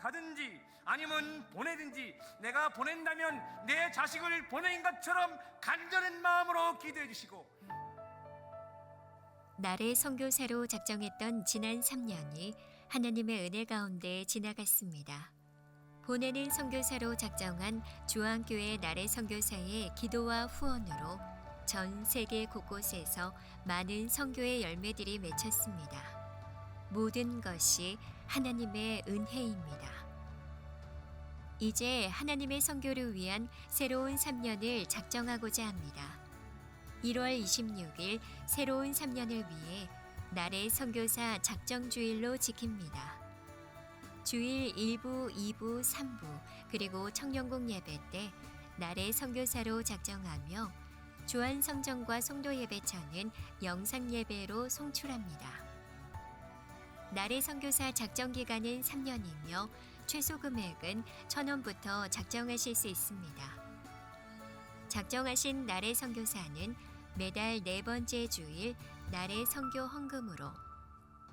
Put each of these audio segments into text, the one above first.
가든지 아니면 보내든지, 내가 보낸다면 내 자식을 보낸 것처럼 간절한 마음으로 기도해 주시고, 나를 선교사로 작정했던 지난 3년이 하나님의 은혜 가운데 지나갔습니다. 보내는 선교사로 작정한 주안교회 나래 선교사의 기도와 후원으로 전 세계 곳곳에서 많은 선교의 열매들이 맺혔습니다. 모든 것이 하나님의 은혜입니다. 이제 하나님의 선교를 위한 새로운 3년을 작정하고자 합니다. 1월 26일 새로운 3년을 위해 나래 선교사 작정주일로 지킵니다. 주일 1부, 2부, 3부 그리고 청년국 예배 때 나래 선교사로 작정하며 주안 성전과 송도 예배처는 영상 예배로 송출합니다. 나래 선교사 작정 기간은 3년이며 최소 금액은 1,000원부터 작정하실 수 있습니다. 작정하신 나래 선교사는 매달 4번째 주일 나래 선교 헌금으로,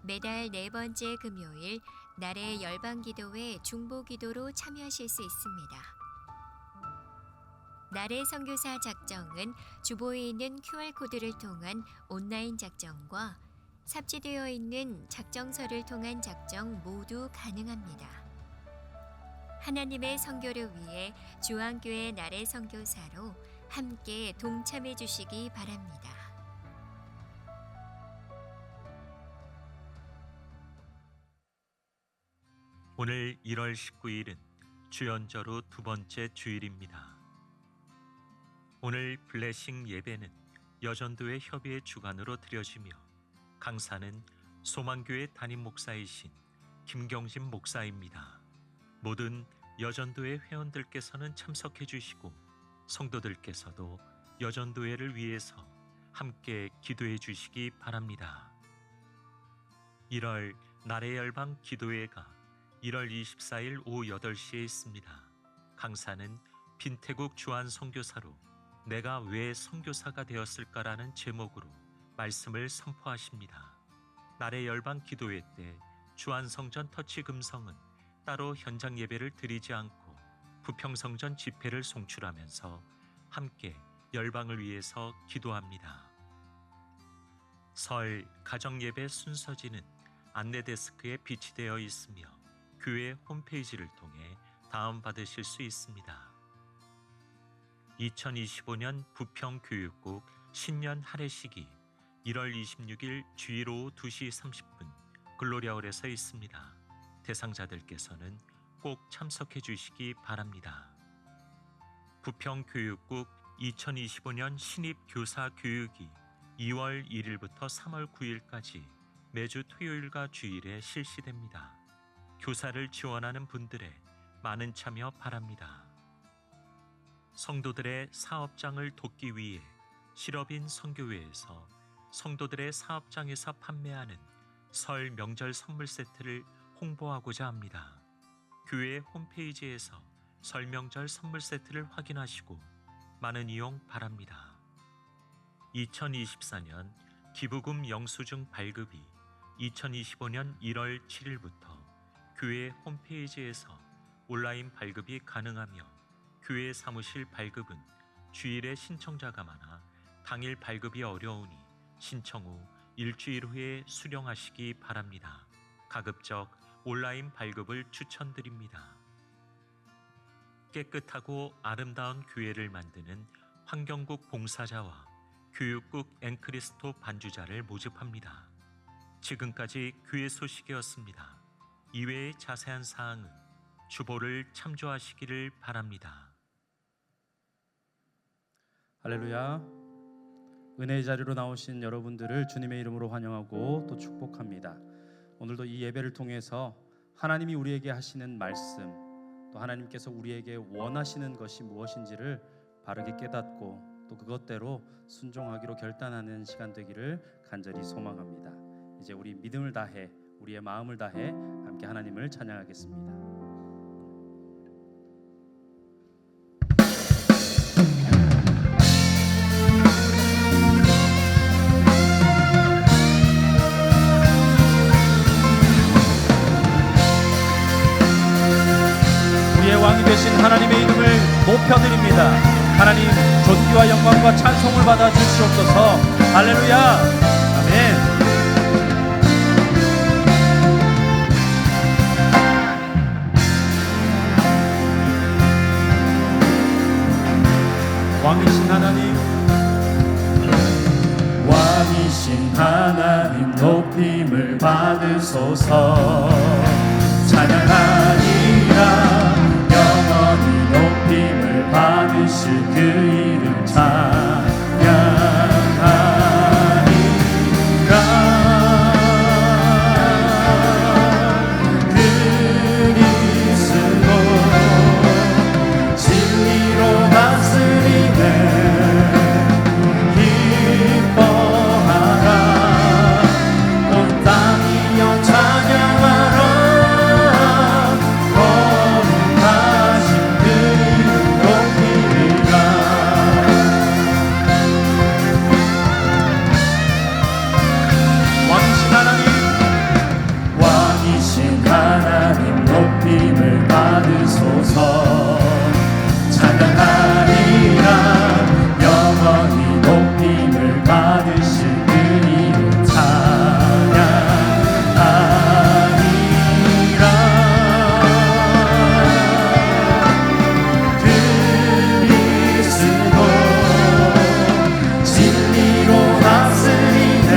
매달 4번째 금요일 나래 열방기도회 중보기도로 참여하실 수 있습니다. 나래 선교사 작정은 주보에 있는 QR코드를 통한 온라인 작정과 삽지되어 있는 작정서를 통한 작정 모두 가능합니다. 하나님의 선교를 위해 주안교회 나래 선교사로 함께 동참해 주시기 바랍니다. 오늘 1월 19일은 주연절후 두 번째 주일입니다. 오늘 블레싱 예배는 여전도회 협의회 주관으로 드려지며 강사는 소망교회 담임 목사이신 김경진 목사입니다. 모든 여전도회 회원들께서는 참석해 주시고 성도들께서도 여전도회를 위해서 함께 기도해 주시기 바랍니다. 1월 나래 열방 기도회가 1월 24일 오후 8시에 있습니다. 강사는 빈태국 주안 선교사로 내가 왜 선교사가 되었을까라는 제목으로 말씀을 선포하십니다. 나래 열방 기도회 때 주안성전 터치 금성은 따로 현장 예배를 드리지 않고 부평성전 집회를 송출하면서 함께 열방을 위해서 기도합니다. 설 가정예배 순서지는 안내 데스크에 비치되어 있으며 교회 홈페이지를 통해 다운받으실 수 있습니다. 2025년 부평교육국 신년 할애식이 1월 26일 주일 오후 2시 30분 글로리아홀에서 있습니다. 대상자들께서는 꼭 참석해 주시기 바랍니다. 부평교육국 2025년 신입교사교육이 2월 1일부터 3월 9일까지 매주 토요일과 주일에 실시됩니다. 교사를 지원하는 분들의 많은 참여 바랍니다. 성도들의 사업장을 돕기 위해 실업인 선교회에서 성도들의 사업장에서 판매하는 설 명절 선물 세트를 홍보하고자 합니다. 교회 홈페이지에서 설 명절 선물 세트를 확인하시고 많은 이용 바랍니다. 2024년 기부금 영수증 발급이 2025년 1월 7일부터 교회 홈페이지에서 온라인 발급이 가능하며 교회 사무실 발급은 주일에 신청자가 많아 당일 발급이 어려우니 신청 후 일주일 후에 수령하시기 바랍니다. 가급적 온라인 발급을 추천드립니다. 깨끗하고 아름다운 교회를 만드는 환경국 봉사자와 교육국 앵크리스토 반주자를 모집합니다. 지금까지 교회 소식이었습니다. 이외의 자세한 사항은 주보를 참조하시기를 바랍니다. 할렐루야. 은혜의 자리로 나오신 여러분들을 주님의 이름으로 환영하고 또 축복합니다. 오늘도 이 예배를 통해서 하나님이 우리에게 하시는 말씀, 또 하나님께서 우리에게 원하시는 것이 무엇인지를 바르게 깨닫고 또 그것대로 순종하기로 결단하는 시간 되기를 간절히 소망합니다. 이제 우리 믿음을 다해, 우리의 마음을 다해 함께 하나님을 찬양하겠습니다. 계신 하나님의 이름을 높여드립니다. 하나님 존귀와 영광과 찬송을 받아 주시옵소서. 할렐루야. 아멘. 왕이신 하나님, 왕이신 하나님 높임을 받으소서. 찬양하리라 영원히 높임을 받으실 그 이름 찬양하리라. 그리스도 진리로 다스리네. 기뻐하라 온 땅이여 찬양하라. 거룩하신 그 이름 높이리라. 왕이신 하나님, 왕이신 하나님 높임을 받으소서. 찬양하리라 영원히 높임을 받으실 그 이름 찬양하리라. 그리스도 진리로 다스리네.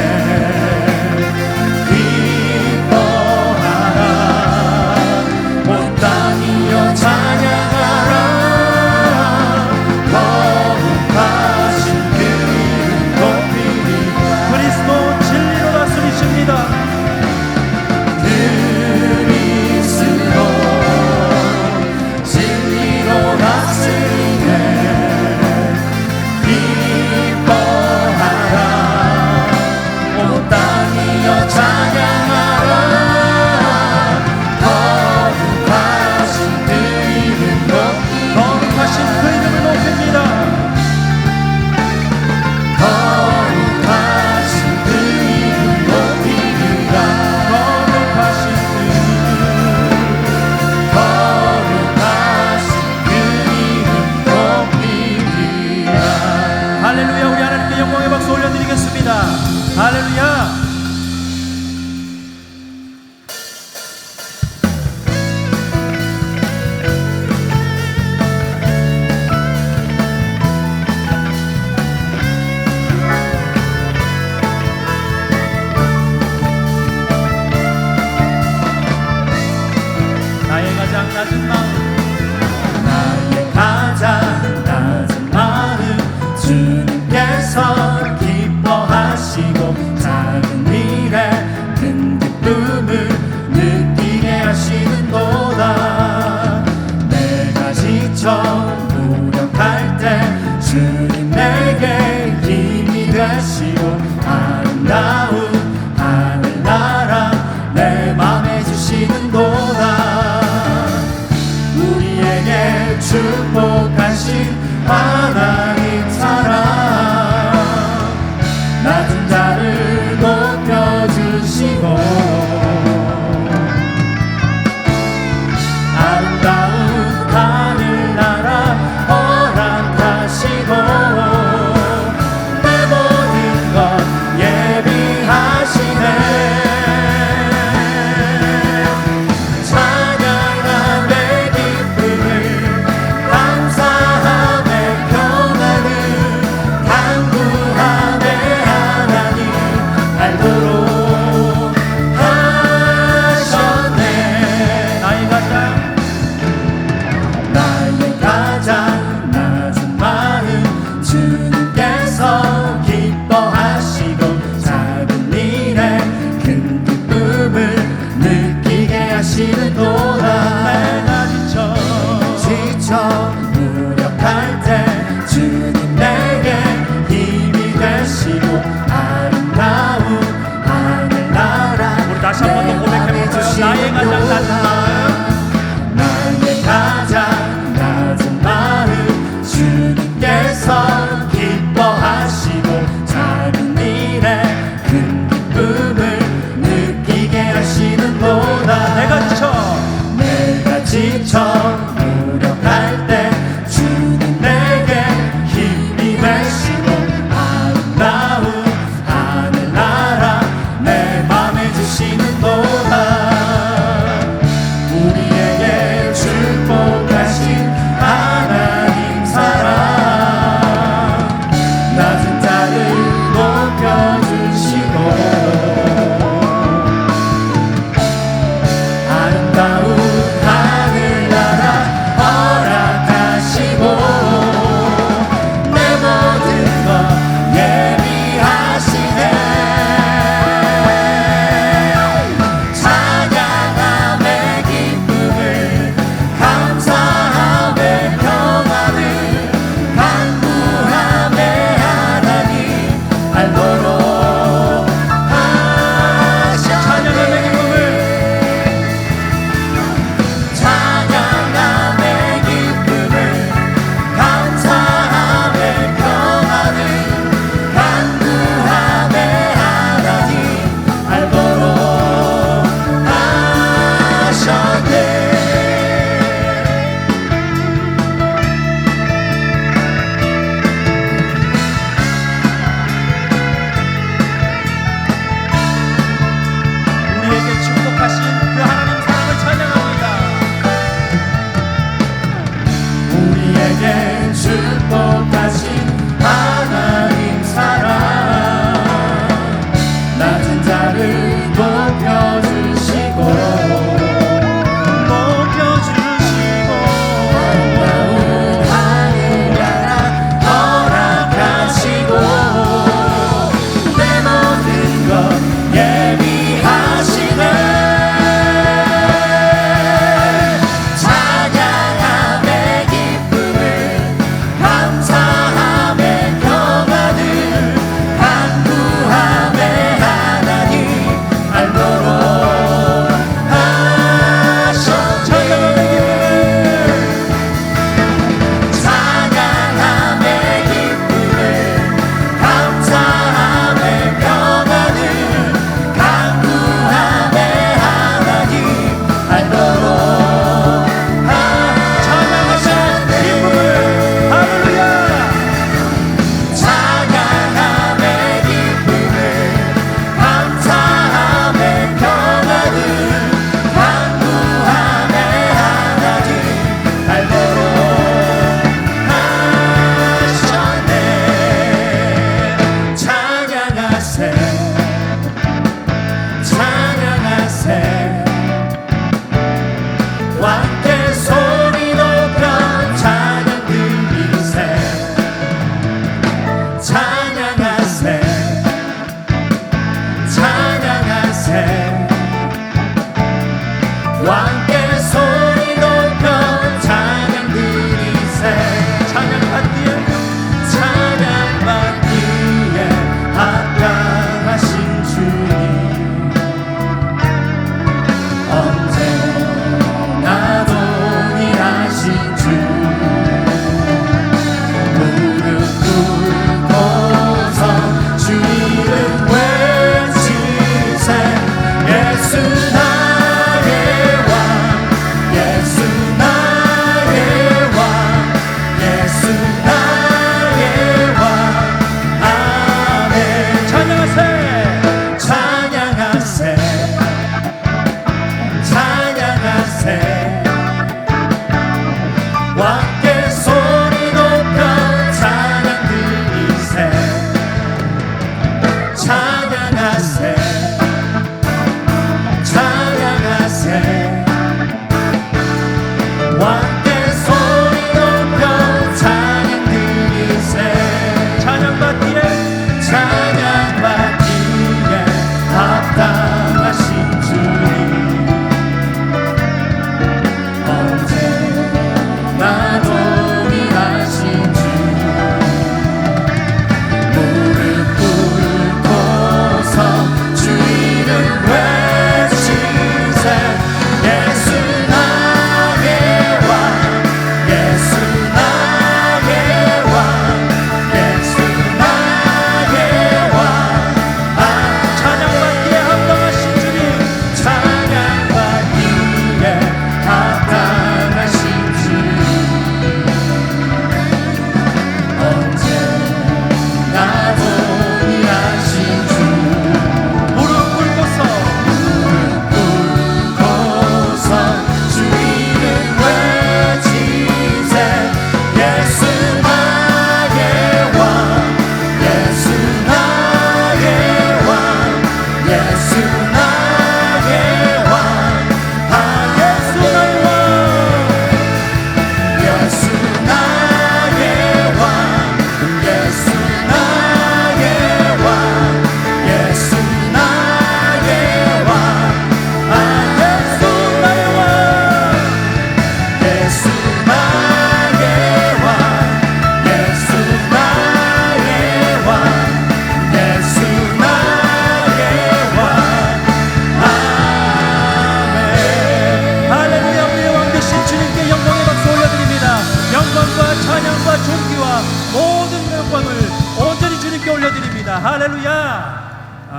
기뻐하라 온 땅이여 찬양하라. 거룩하신 그 이름 높이리. 그리스도 진리로 다스리십니다. 그리스도 진리로 다스리네. 기뻐하라 온 땅이여 찬양하라. 거룩하신 그 이름 높이리. 거룩하신 그 이름을 높입니다. 거룩하신 그 이름 높이리라. 거룩하신 그 거룩하신 그 이름 높이리라. 할렐루야. 우리 하나님께 영광의 박수 올려드리겠습니다. 할렐루야. 나의 가장 낮은 마음, 나의 가장 낮은 마음 주님께서 기뻐하시고 작은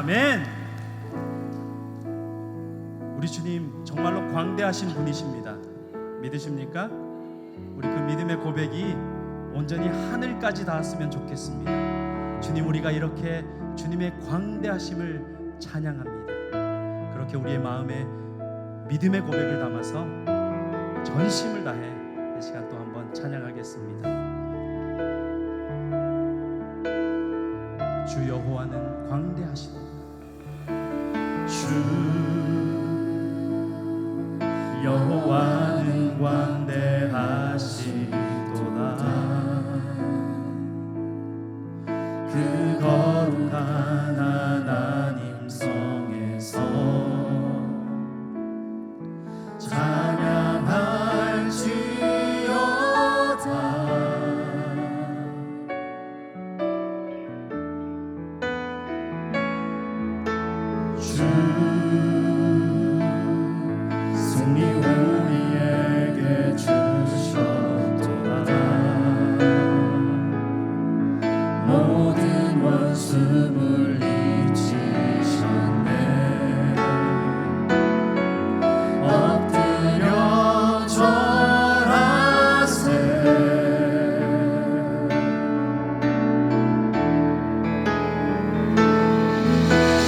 아멘. 우리 주님 정말로 광대하신 분이십니다. 믿으십니까? 우리 그 믿음의 고백이 온전히 하늘까지 닿았으면 좋겠습니다. 주님, 우리가 이렇게 주님의 광대하심을 찬양합니다. 그렇게 우리의 마음에 믿음의 고백을 담아서 전심을 다해 이 시간 또 한번 찬양하겠습니다. 주 여호와는 광대하시도다. 주 여호와는 광대하시도다. 그 거룩한 하나님 성에서 찬양할지어다. 주 승리 우리에게 주셨도다. 모든 원수 물리치셨네. 엎드려 절하세.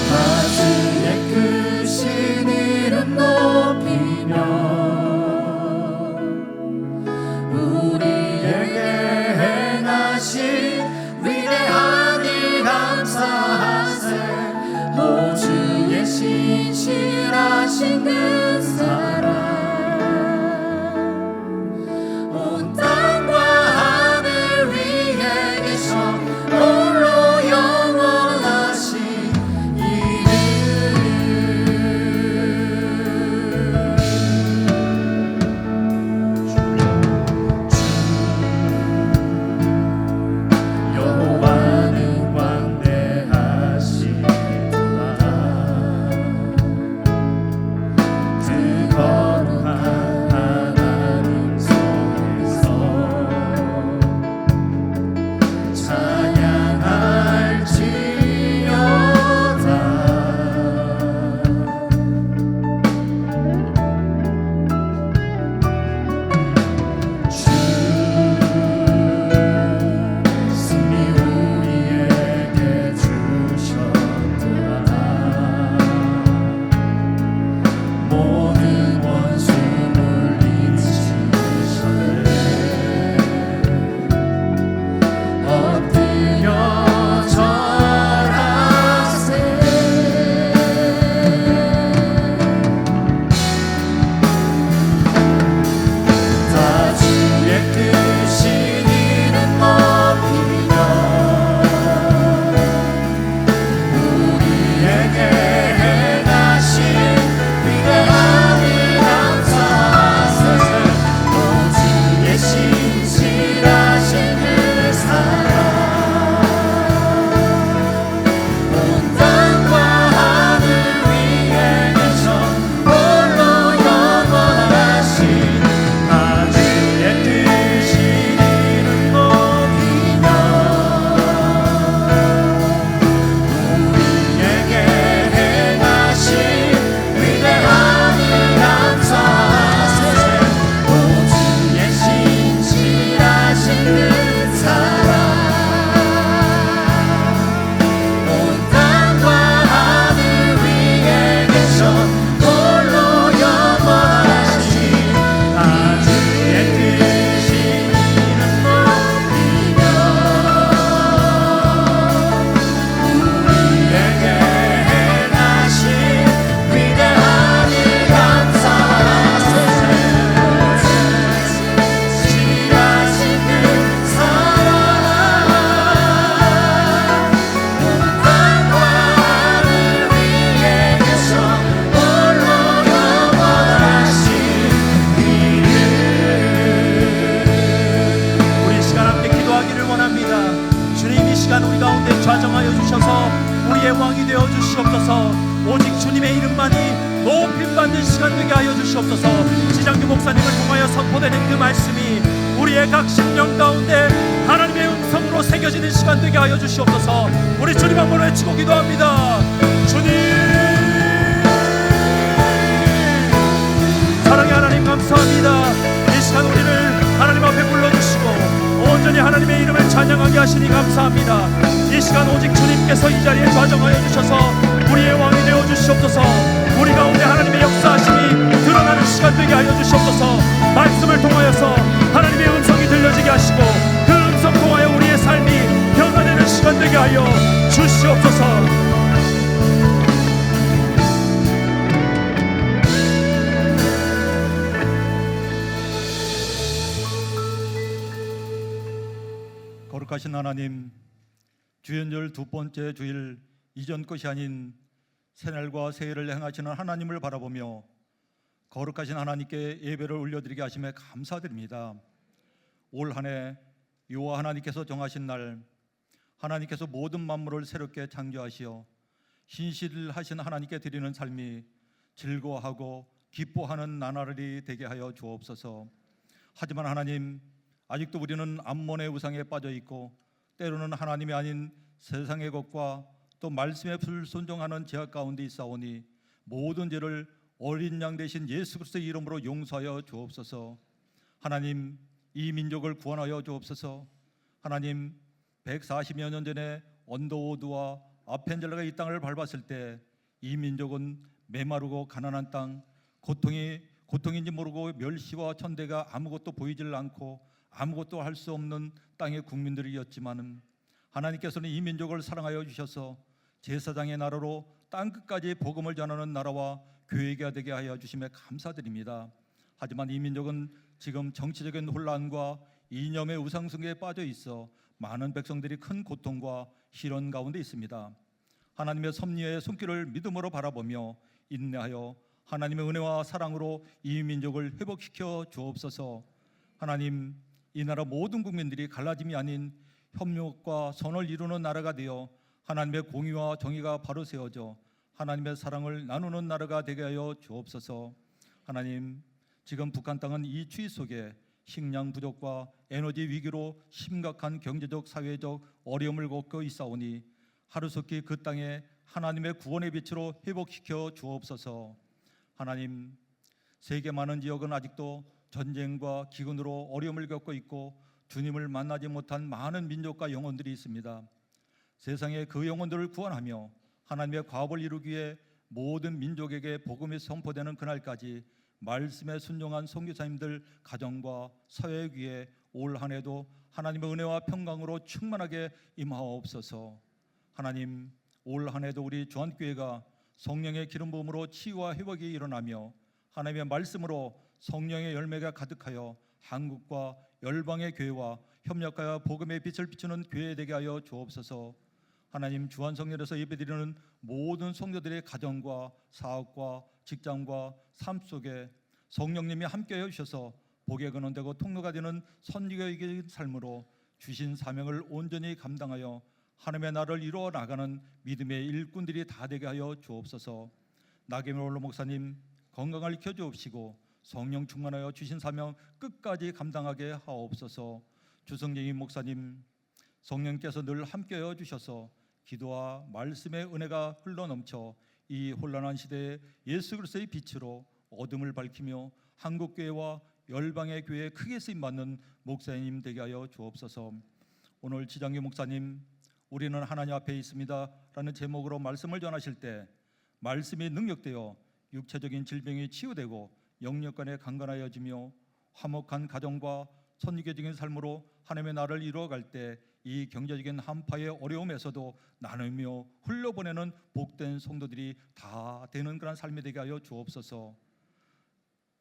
가슴에 크신 이름 높이며 우리에게 행하신 위대한 일 감사하세. 오 주의 신실하신 그 사랑 온 땅과 하늘 위에 계셔 홀로 영원하신 여호와는 광대하시도다. 그 거룩한 하나님 성에서 찬양할지어다. 주 승리 우리에게 주셨도다. 모든 원수 물리치셨네. 엎드려 절하세. 다 주의 크신 이름 높이며 우리에게 행하신 위대한 일 감사하세. 오 주의 신실하신 그 사랑 온 땅과 하늘 위에 계셔 홀로 영원하신 아주의 크신 이름 높이며 우리에게 행하신 위대한 일 감사하세. 오 주의 신실하신 그 사랑 온 땅과 하늘 위에 계셔 홀로 영원하신 아주의 크신 이름 높이며 우리에게 행하신 위대한 일 감사하세. 신실하신 그 사랑 온 땅과 하늘 위에 계셔 홀로 영원하신 이름. 우리 이 시간 함께 기도하기를 원합니다. 주님, 이 시간 우리 가운데 좌정하여 주셔서 우리의 왕이 되어 주시옵소서. 오직 주님의 이름만이 높임받는 시간 되게 하여 주시옵소서. 지장규 목사님을 통하여 선포되는 그 말씀이 우리의 각 심령 가운데 하나님의 음성으로 새겨지는 시간 되게 하여 주시옵소서. 우리 주님 한번 외치고 기도합니다. 주 전하시니 감사합니다. 이 시간 오직 주님께서 이 자리에 좌정하여 주셔서 우리의 왕이 되어 주시옵소서. 우리 가운데 하나님의 역사하심이 드러나는 시간 되게 하여 주시옵소서. 말씀을 통하여서 하나님의 음성이 들려지게 하시고 그 음성 통하여 우리의 삶이 변화되는 시간 되게 하여 주시옵소서. 거룩하신 하나님, 주연절 두 번째 주일 이전 것이 아닌 새날과 새해를 행하시는 하나님을 바라보며 거룩하신 하나님께 예배를 올려드리게 하심에 감사드립니다. 올 한 해 여호와 하나님께서 정하신 날, 하나님께서 모든 만물을 새롭게 창조하시어 신실하신 하나님께 드리는 삶이 즐거워하고 기뻐하는 나날이 되게 하여 주옵소서. 하지만 하나님, 아직도 우리는 암몬의 우상에 빠져 있고 때로는 하나님이 아닌 세상의 것과 또 말씀에 불순종하는 죄악 가운데 있사오니 모든 죄를 어린 양 대신 예수 그리스도의 이름으로 용서하여 주옵소서. 하나님, 이 민족을 구원하여 주옵소서. 하나님, 140여 년 전에 언더우드와 아펜젤라가 이 땅을 밟았을 때 이 민족은 메마르고 가난한 땅, 고통인지 모르고 멸시와 천대가 아무것도 보이질 않고 아무것도 할 수 없는 땅의 국민들이었지만 하나님께서는 이 민족을 사랑하여 주셔서 제사장의 나라로 땅끝까지 복음을 전하는 나라와 교회가 되게 하여 주심에 감사드립니다. 하지만 이 민족은 지금 정치적인 혼란과 이념의 우상숭배에 빠져 있어 많은 백성들이 큰 고통과 시련 가운데 있습니다. 하나님의 섭리의 손길을 믿음으로 바라보며 인내하여 하나님의 은혜와 사랑으로 이 민족을 회복시켜 주옵소서. 하나님, 이 나라 모든 국민들이 갈라짐이 아닌 협력과 선을 이루는 나라가 되어 하나님의 공의와 정의가 바로 세워져 하나님의 사랑을 나누는 나라가 되게 하여 주옵소서. 하나님, 지금 북한 땅은 이 추위 속에 식량 부족과 에너지 위기로 심각한 경제적 사회적 어려움을 겪고 있사오니 하루속히 그 땅에 하나님의 구원의 빛으로 회복시켜 주옵소서. 하나님, 세계 많은 지역은 아직도 전쟁과 기근으로 어려움을 겪고 있고 주님을 만나지 못한 많은 민족과 영혼들이 있습니다. 세상의 그 영혼들을 구원하며 하나님의 과업을 이루기 위해 모든 민족에게 복음이 선포되는 그날까지 말씀에 순종한 선교사님들 가정과 사회 위에 올 한 해도 하나님의 은혜와 평강으로 충만하게 임하옵소서. 하나님, 올 한 해도 우리 주한교회가 성령의 기름 부음으로 치유와 회복이 일어나며 하나님의 말씀으로 성령의 열매가 가득하여 한국과 열방의 교회와 협력하여 복음의 빛을 비추는 교회 되게 하여 주옵소서. 하나님, 주한성전에서 예배드리는 모든 성도들의 가정과 사업과 직장과 삶 속에 성령님이 함께해 주셔서 복의 근원되고 통로가 되는 선지자의 삶으로 주신 사명을 온전히 감당하여 하나님의 나라를 이루어 나가는 믿음의 일꾼들이 다 되게 하여 주옵소서. 나경원 원로 목사님 건강을 지켜 주옵시고 성령 충만하여 주신 사명 끝까지 감당하게 하옵소서. 주성재희 목사님, 성령께서 늘 함께해 주셔서 기도와 말씀의 은혜가 흘러넘쳐 이 혼란한 시대에 예수 그리스도의 빛으로 어둠을 밝히며 한국교회와 열방의 교회에 크게 쓰임받는 목사님 되게 하여 주옵소서. 오늘 지장규 목사님, 우리는 하나님 앞에 있습니다 라는 제목으로 말씀을 전하실 때 말씀이 능력되어 육체적인 질병이 치유되고 영역간에 강건하여지며 화목한 가정과 선지교적인 삶으로 하나님의 나라를 이루어갈 때 이 경제적인 한파의 어려움에서도 나누며 흘려보내는 복된 성도들이 다 되는 그런 삶이 되게 하여 주옵소서.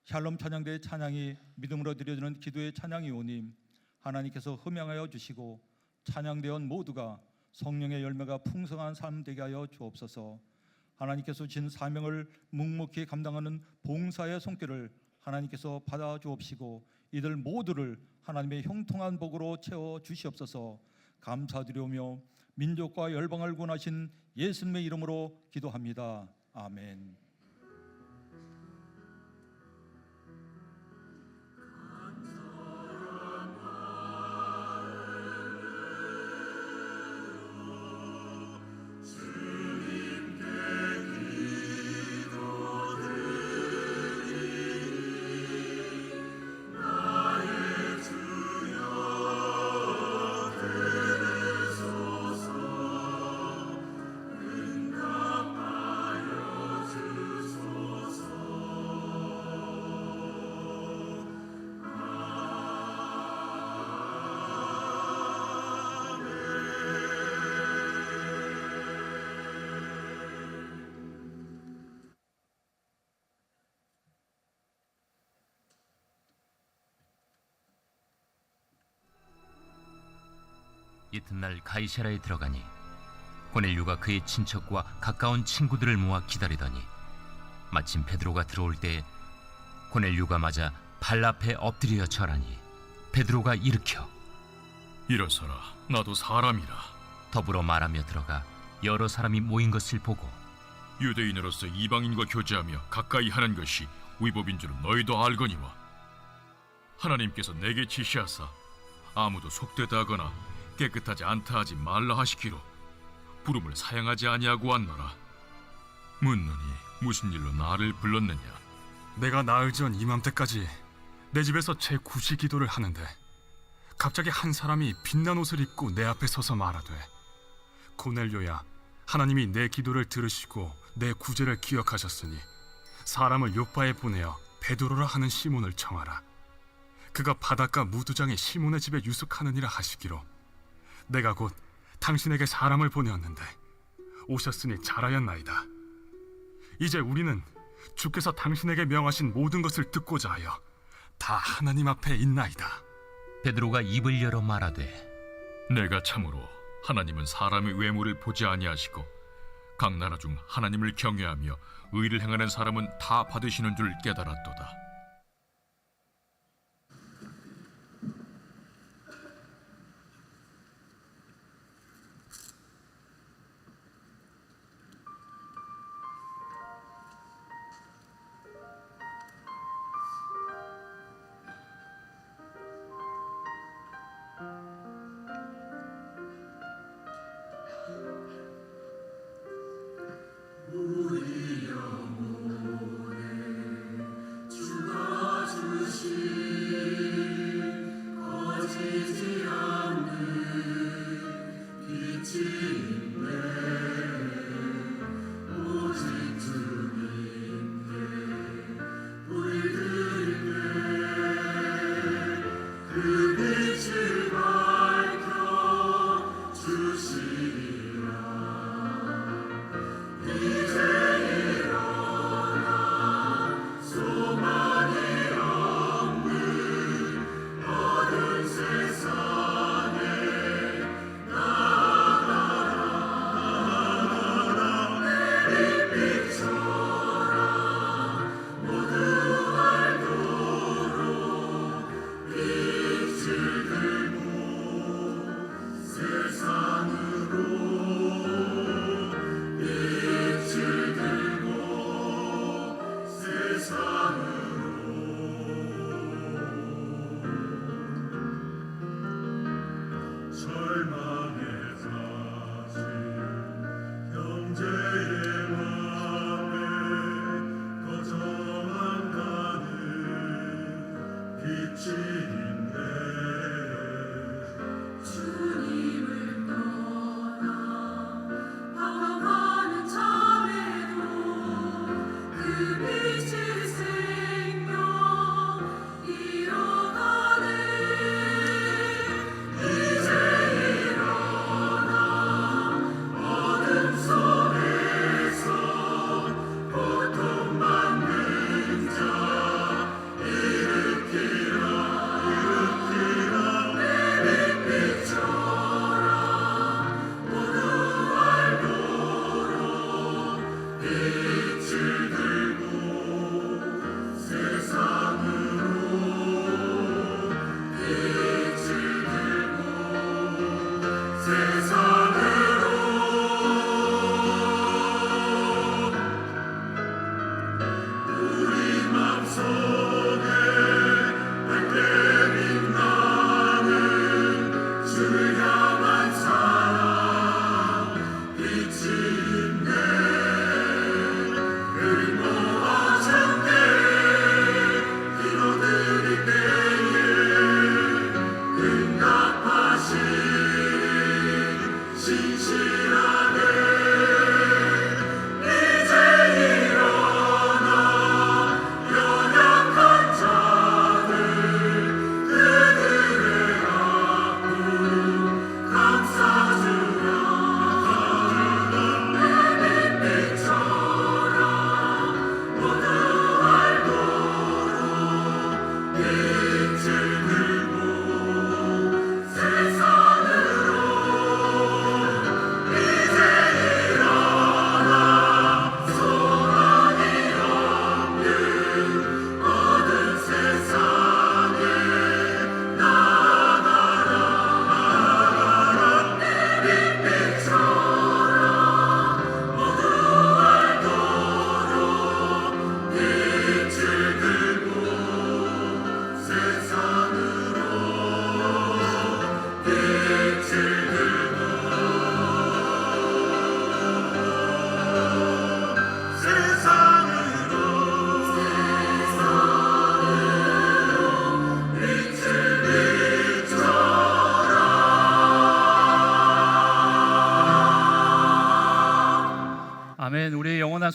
샬롬 찬양대의 찬양이 믿음으로 드려지는 기도의 찬양이 오니 하나님께서 흠양하여 주시고 찬양대원 모두가 성령의 열매가 풍성한 삶 되게 하여 주옵소서. 하나님께서 주신 사명을 묵묵히 감당하는 봉사의 손길을 하나님께서 받아 주옵시고 이들 모두를 하나님의 형통한 복으로 채워 주시옵소서. 감사드리오며 민족과 열방을 구원하신 예수님의 이름으로 기도합니다. 아멘. 이튿날 가이사라에 들어가니 고넬료가 그의 친척과 가까운 친구들을 모아 기다리더니 마침 베드로가 들어올 때 고넬료가 맞아 발 앞에 엎드려 절하니 베드로가 일으켜 일어서라, 나도 사람이라. 더불어 말하며 들어가 여러 사람이 모인 것을 보고 유대인으로서 이방인과 교제하며 가까이 하는 것이 위법인 줄은 너희도 알거니와 하나님께서 내게 지시하사 아무도 속되다 하거나 깨끗하지 않다 하지 말라 하시기로 부름을 사양하지 아니하고 왔노라. 묻노니 무슨 일로 나를 불렀느냐? 내가 나흘 전 이맘때까지 내 집에서 제9시 기도를 하는데 갑자기 한 사람이 빛난 옷을 입고 내 앞에 서서 말하되, 고넬료야, 하나님이 내 기도를 들으시고 내 구제를 기억하셨으니 사람을 요파에 보내어 베드로라 하는 시몬을 청하라. 그가 바닷가 무두장의 시몬의 집에 유숙하느니라 하시기로 내가 곧 당신에게 사람을 보내었는데 오셨으니 잘하였나이다. 이제 우리는 주께서 당신에게 명하신 모든 것을 듣고자 하여 다 하나님 앞에 있나이다. 베드로가 입을 열어 말하되 내가 참으로 하나님은 사람의 외모를 보지 아니하시고 각 나라 중 하나님을 경외하며 의를 행하는 사람은 다 받으시는 줄 깨달았도다.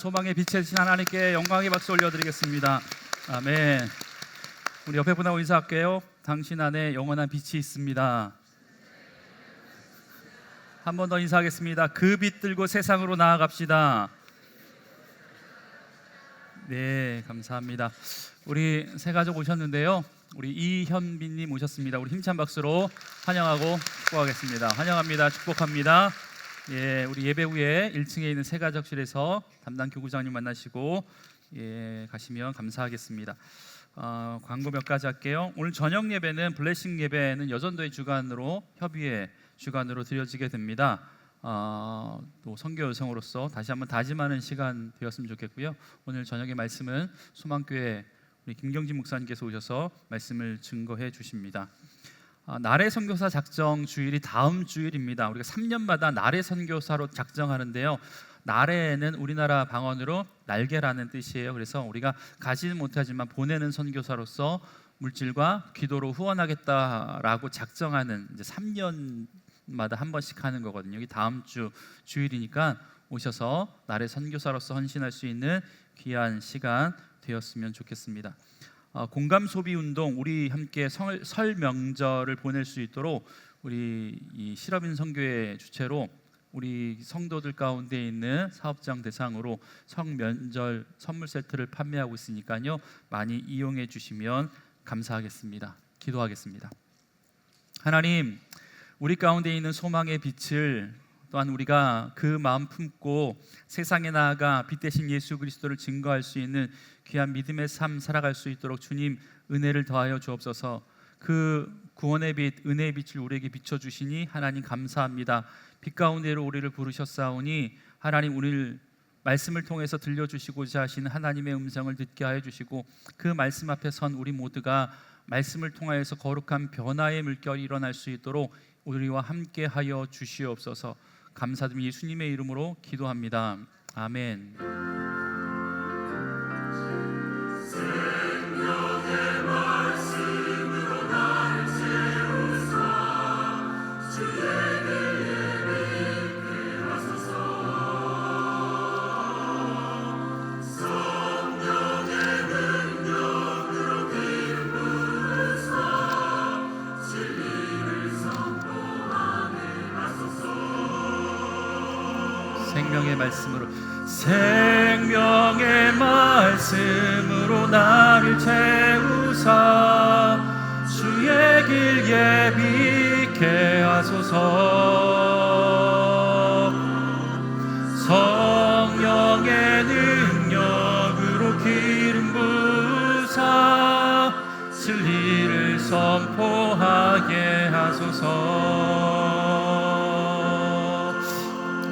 소망의 빛이 되신 하나님께 영광의 박수 올려드리겠습니다. 아멘. 우리 옆에 분하고 인사할게요. 당신 안에 영원한 빛이 있습니다. 한 번 더 인사하겠습니다. 그 빛 들고 세상으로 나아갑시다. 네, 감사합니다. 우리 새 가족 오셨는데요. 우리 이현빈님 오셨습니다. 우리 힘찬 박수로 환영하고 축복하겠습니다. 환영합니다. 축복합니다. 예, 우리 예배 후에 1층에 있는 새 가족실에서 담당 교구장님 만나시고 가시면 감사하겠습니다. 광고 몇 가지 할게요. 오늘 저녁 예배는 블레싱 예배는 여전도의 주관으로 협의회 주관으로 드려지게 됩니다. 또 선교 여성으로서 다시 한번 다짐하는 시간 되었으면 좋겠고요. 오늘 저녁의 말씀은 소망교회 우리 김경진 목사님께서 오셔서 말씀을 증거해 주십니다. 나래 선교사 작정 주일이 다음 주일입니다. 우리가 3년마다 나래 선교사로 작정하는데요. 나래는 우리나라 방언으로 날개라는 뜻이에요. 그래서 우리가 가지는 못하지만 보내는 선교사로서 물질과 기도로 후원하겠다라고 작정하는 이제 3년마다 한 번씩 하는 거거든요. 여기 다음 주 주일이니까 오셔서 나래 선교사로서 헌신할 수 있는 귀한 시간 되었으면 좋겠습니다. 공감 소비 운동 우리 함께 설 명절을 보낼 수 있도록 우리 이 실업인 선교회 주최로 우리 성도들 가운데 있는 사업장 대상으로 성면절 선물 세트를 판매하고 있으니까요. 많이 이용해 주시면 감사하겠습니다. 기도하겠습니다. 하나님, 우리 가운데 있는 소망의 빛을 또한 우리가 그 마음 품고 세상에 나아가 빛 대신 예수 그리스도를 증거할 수 있는 귀한 믿음의 삶 살아갈 수 있도록 주님 은혜를 더하여 주옵소서. 그 구원의 빛, 은혜의 빛을 우리에게 비춰주시니 하나님 감사합니다. 빛 가운데로 우리를 부르셨사오니 하나님 우리를 말씀을 통해서 들려주시고자 하시는 하나님의 음성을 듣게 하여 주시고 그 말씀 앞에 선 우리 모두가 말씀을 통하여서 거룩한 변화의 물결이 일어날 수 있도록 우리와 함께 하여 주시옵소서. 감사드리며 예수님의 이름으로 기도합니다. 아멘. 생명의 말씀으로 나를 채우사 주의 길 예비케 하소서. 성령의 능력으로 기름 부으사 진리를 선포하게 하소서.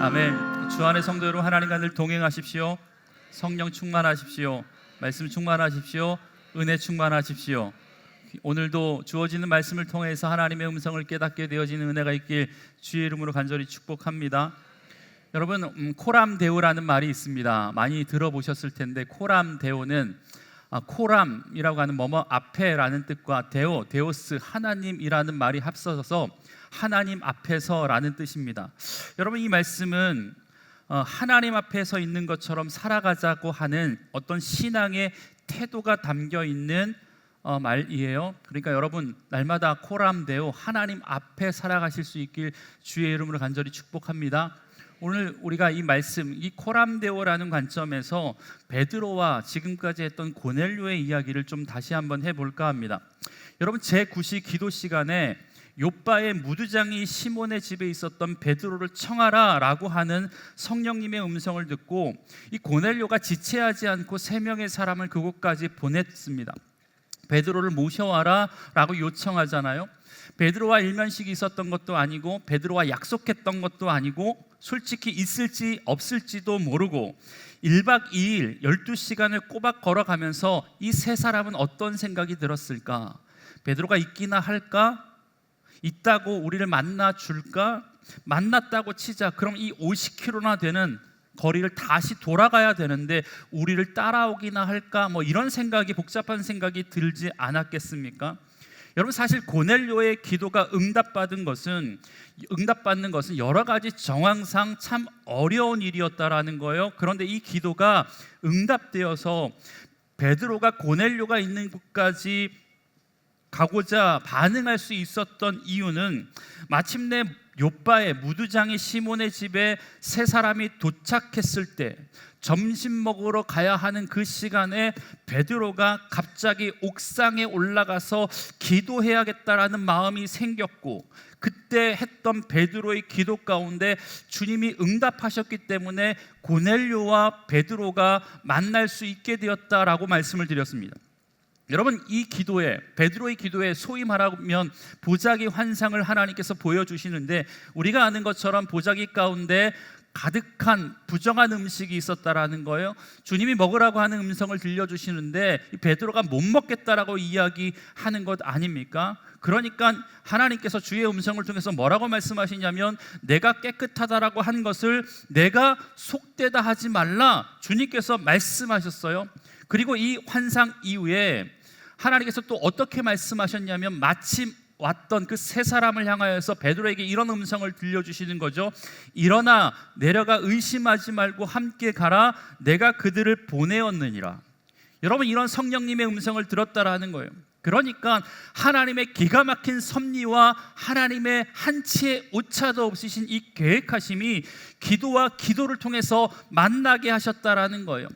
아멘. 주 안의 성도 여러분, 하나님과 늘 동행하십시오. 성령 충만하십시오. 말씀 충만하십시오. 은혜 충만하십시오. 오늘도 주어지는 말씀을 통해서 하나님의 음성을 깨닫게 되어지는 은혜가 있길 주의 이름으로 간절히 축복합니다. 여러분, 코람데오라는 말이 있습니다. 많이 들어보셨을 텐데 코람데오는 코람이라고 하는 뭐뭐 앞에라는 뜻과 데오스 하나님이라는 말이 합쳐져서 하나님 앞에서라는 뜻입니다. 여러분, 이 말씀은 하나님 앞에 서 있는 것처럼 살아가자고 하는 어떤 신앙의 태도가 담겨 있는 말이에요. 그러니까 여러분, 날마다 코람데오 하나님 앞에 살아가실 수 있길 주의 이름으로 간절히 축복합니다. 오늘 우리가 이 말씀, 이 코람데오라는 관점에서 베드로와 지금까지 했던 고넬료의 이야기를 좀 다시 한번 해볼까 합니다. 여러분, 제9시 기도 시간에 욥바의 무두장이 시몬의 집에 있었던 베드로를 청하라 라고 하는 성령님의 음성을 듣고 이 고넬료가 지체하지 않고 3명의 사람을 그곳까지 보냈습니다. 베드로를 모셔와라 라고 요청하잖아요. 베드로와 일면식이 있었던 것도 아니고 베드로와 약속했던 것도 아니고 솔직히 있을지 없을지도 모르고 1박 2일 12시간을 꼬박 걸어가면서 이 3사람은 어떤 생각이 들었을까? 베드로가 있기나 할까? 있다고 우리를 만나 줄까? 만났다고 치자. 그럼 이 50km나 되는 거리를 다시 돌아가야 되는데 우리를 따라오기나 할까? 뭐 이런 생각이, 복잡한 생각이 들지 않았겠습니까? 여러분, 사실 고넬료의 기도가 응답받는 것은 여러 가지 정황상 참 어려운 일이었다라는 거예요. 그런데 이 기도가 응답되어서 베드로가 고넬료가 있는 곳까지 가고자 반응할 수 있었던 이유는 마침내 요빠의 무두장이 시몬의 집에 세 사람이 도착했을 때 점심 먹으러 가야 하는 그 시간에 베드로가 갑자기 옥상에 올라가서 기도해야겠다라는 마음이 생겼고, 그때 했던 베드로의 기도 가운데 주님이 응답하셨기 때문에 고넬료와 베드로가 만날 수 있게 되었다라고 말씀을 드렸습니다. 여러분, 이 기도에, 베드로의 기도에 소위 말하면 보자기 환상을 하나님께서 보여주시는데, 우리가 아는 것처럼 보자기 가운데 가득한 부정한 음식이 있었다라는 거예요. 주님이 먹으라고 하는 음성을 들려주시는데 베드로가 못 먹겠다라고 이야기하는 것 아닙니까? 그러니까 하나님께서 주의 음성을 통해서 뭐라고 말씀하시냐면, 내가 깨끗하다라고 한 것을 내가 속되다 하지 말라, 주님께서 말씀하셨어요. 그리고 이 환상 이후에 하나님께서 또 어떻게 말씀하셨냐면, 마침 왔던 그 세 사람을 향하여서 베드로에게 이런 음성을 들려주시는 거죠. 일어나 내려가 의심하지 말고 함께 가라, 내가 그들을 보내었느니라. 여러분, 이런 성령님의 음성을 들었다라는 거예요. 그러니까 하나님의 기가 막힌 섭리와 하나님의 한치의 오차도 없으신 이 계획하심이 기도와 기도를 통해서 만나게 하셨다라는 거예요.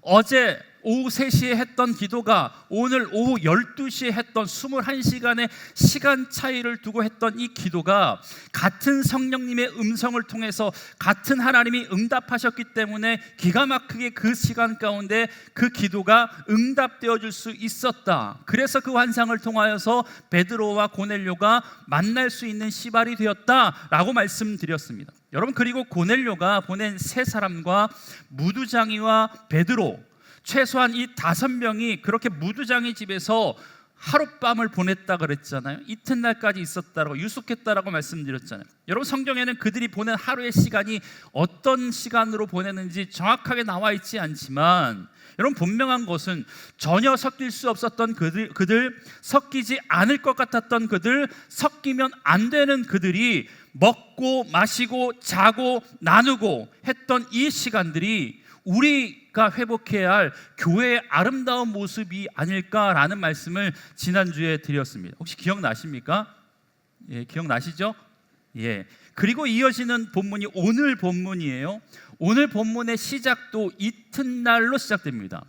어제 오후 3시에 했던 기도가 오늘 오후 12시에 했던 21시간의 시간 차이를 두고 했던 이 기도가 같은 성령님의 음성을 통해서 같은 하나님이 응답하셨기 때문에 기가 막히게 그 시간 가운데 그 기도가 응답되어 줄 수 있었다. 그래서 그 환상을 통하여서 베드로와 고넬료가 만날 수 있는 시발이 되었다라고 말씀드렸습니다. 여러분, 그리고 고넬료가 보낸 세 사람과 무두장이와 베드로, 최소한 이 5명이 그렇게 무두장이 집에서 하룻밤을 보냈다 그랬잖아요. 이튿날까지 있었다라고, 유숙했다라고 말씀드렸잖아요. 여러분, 성경에는 그들이 보낸 하루의 시간이 어떤 시간으로 보내는지 정확하게 나와 있지 않지만, 여러분, 분명한 것은 전혀 섞일 수 없었던 그들, 섞이지 않을 것 같았던 그들, 섞이면 안 되는 그들이 먹고 마시고 자고 나누고 했던 이 시간들이 우리가 회복해야 할 교회의 아름다운 모습이 아닐까라는 말씀을 지난주에 드렸습니다. 혹시 기억나십니까? 예, 기억나시죠? 예. 그리고 이어지는 본문이 오늘 본문이에요. 오늘 본문의 시작도 이튿날로 시작됩니다.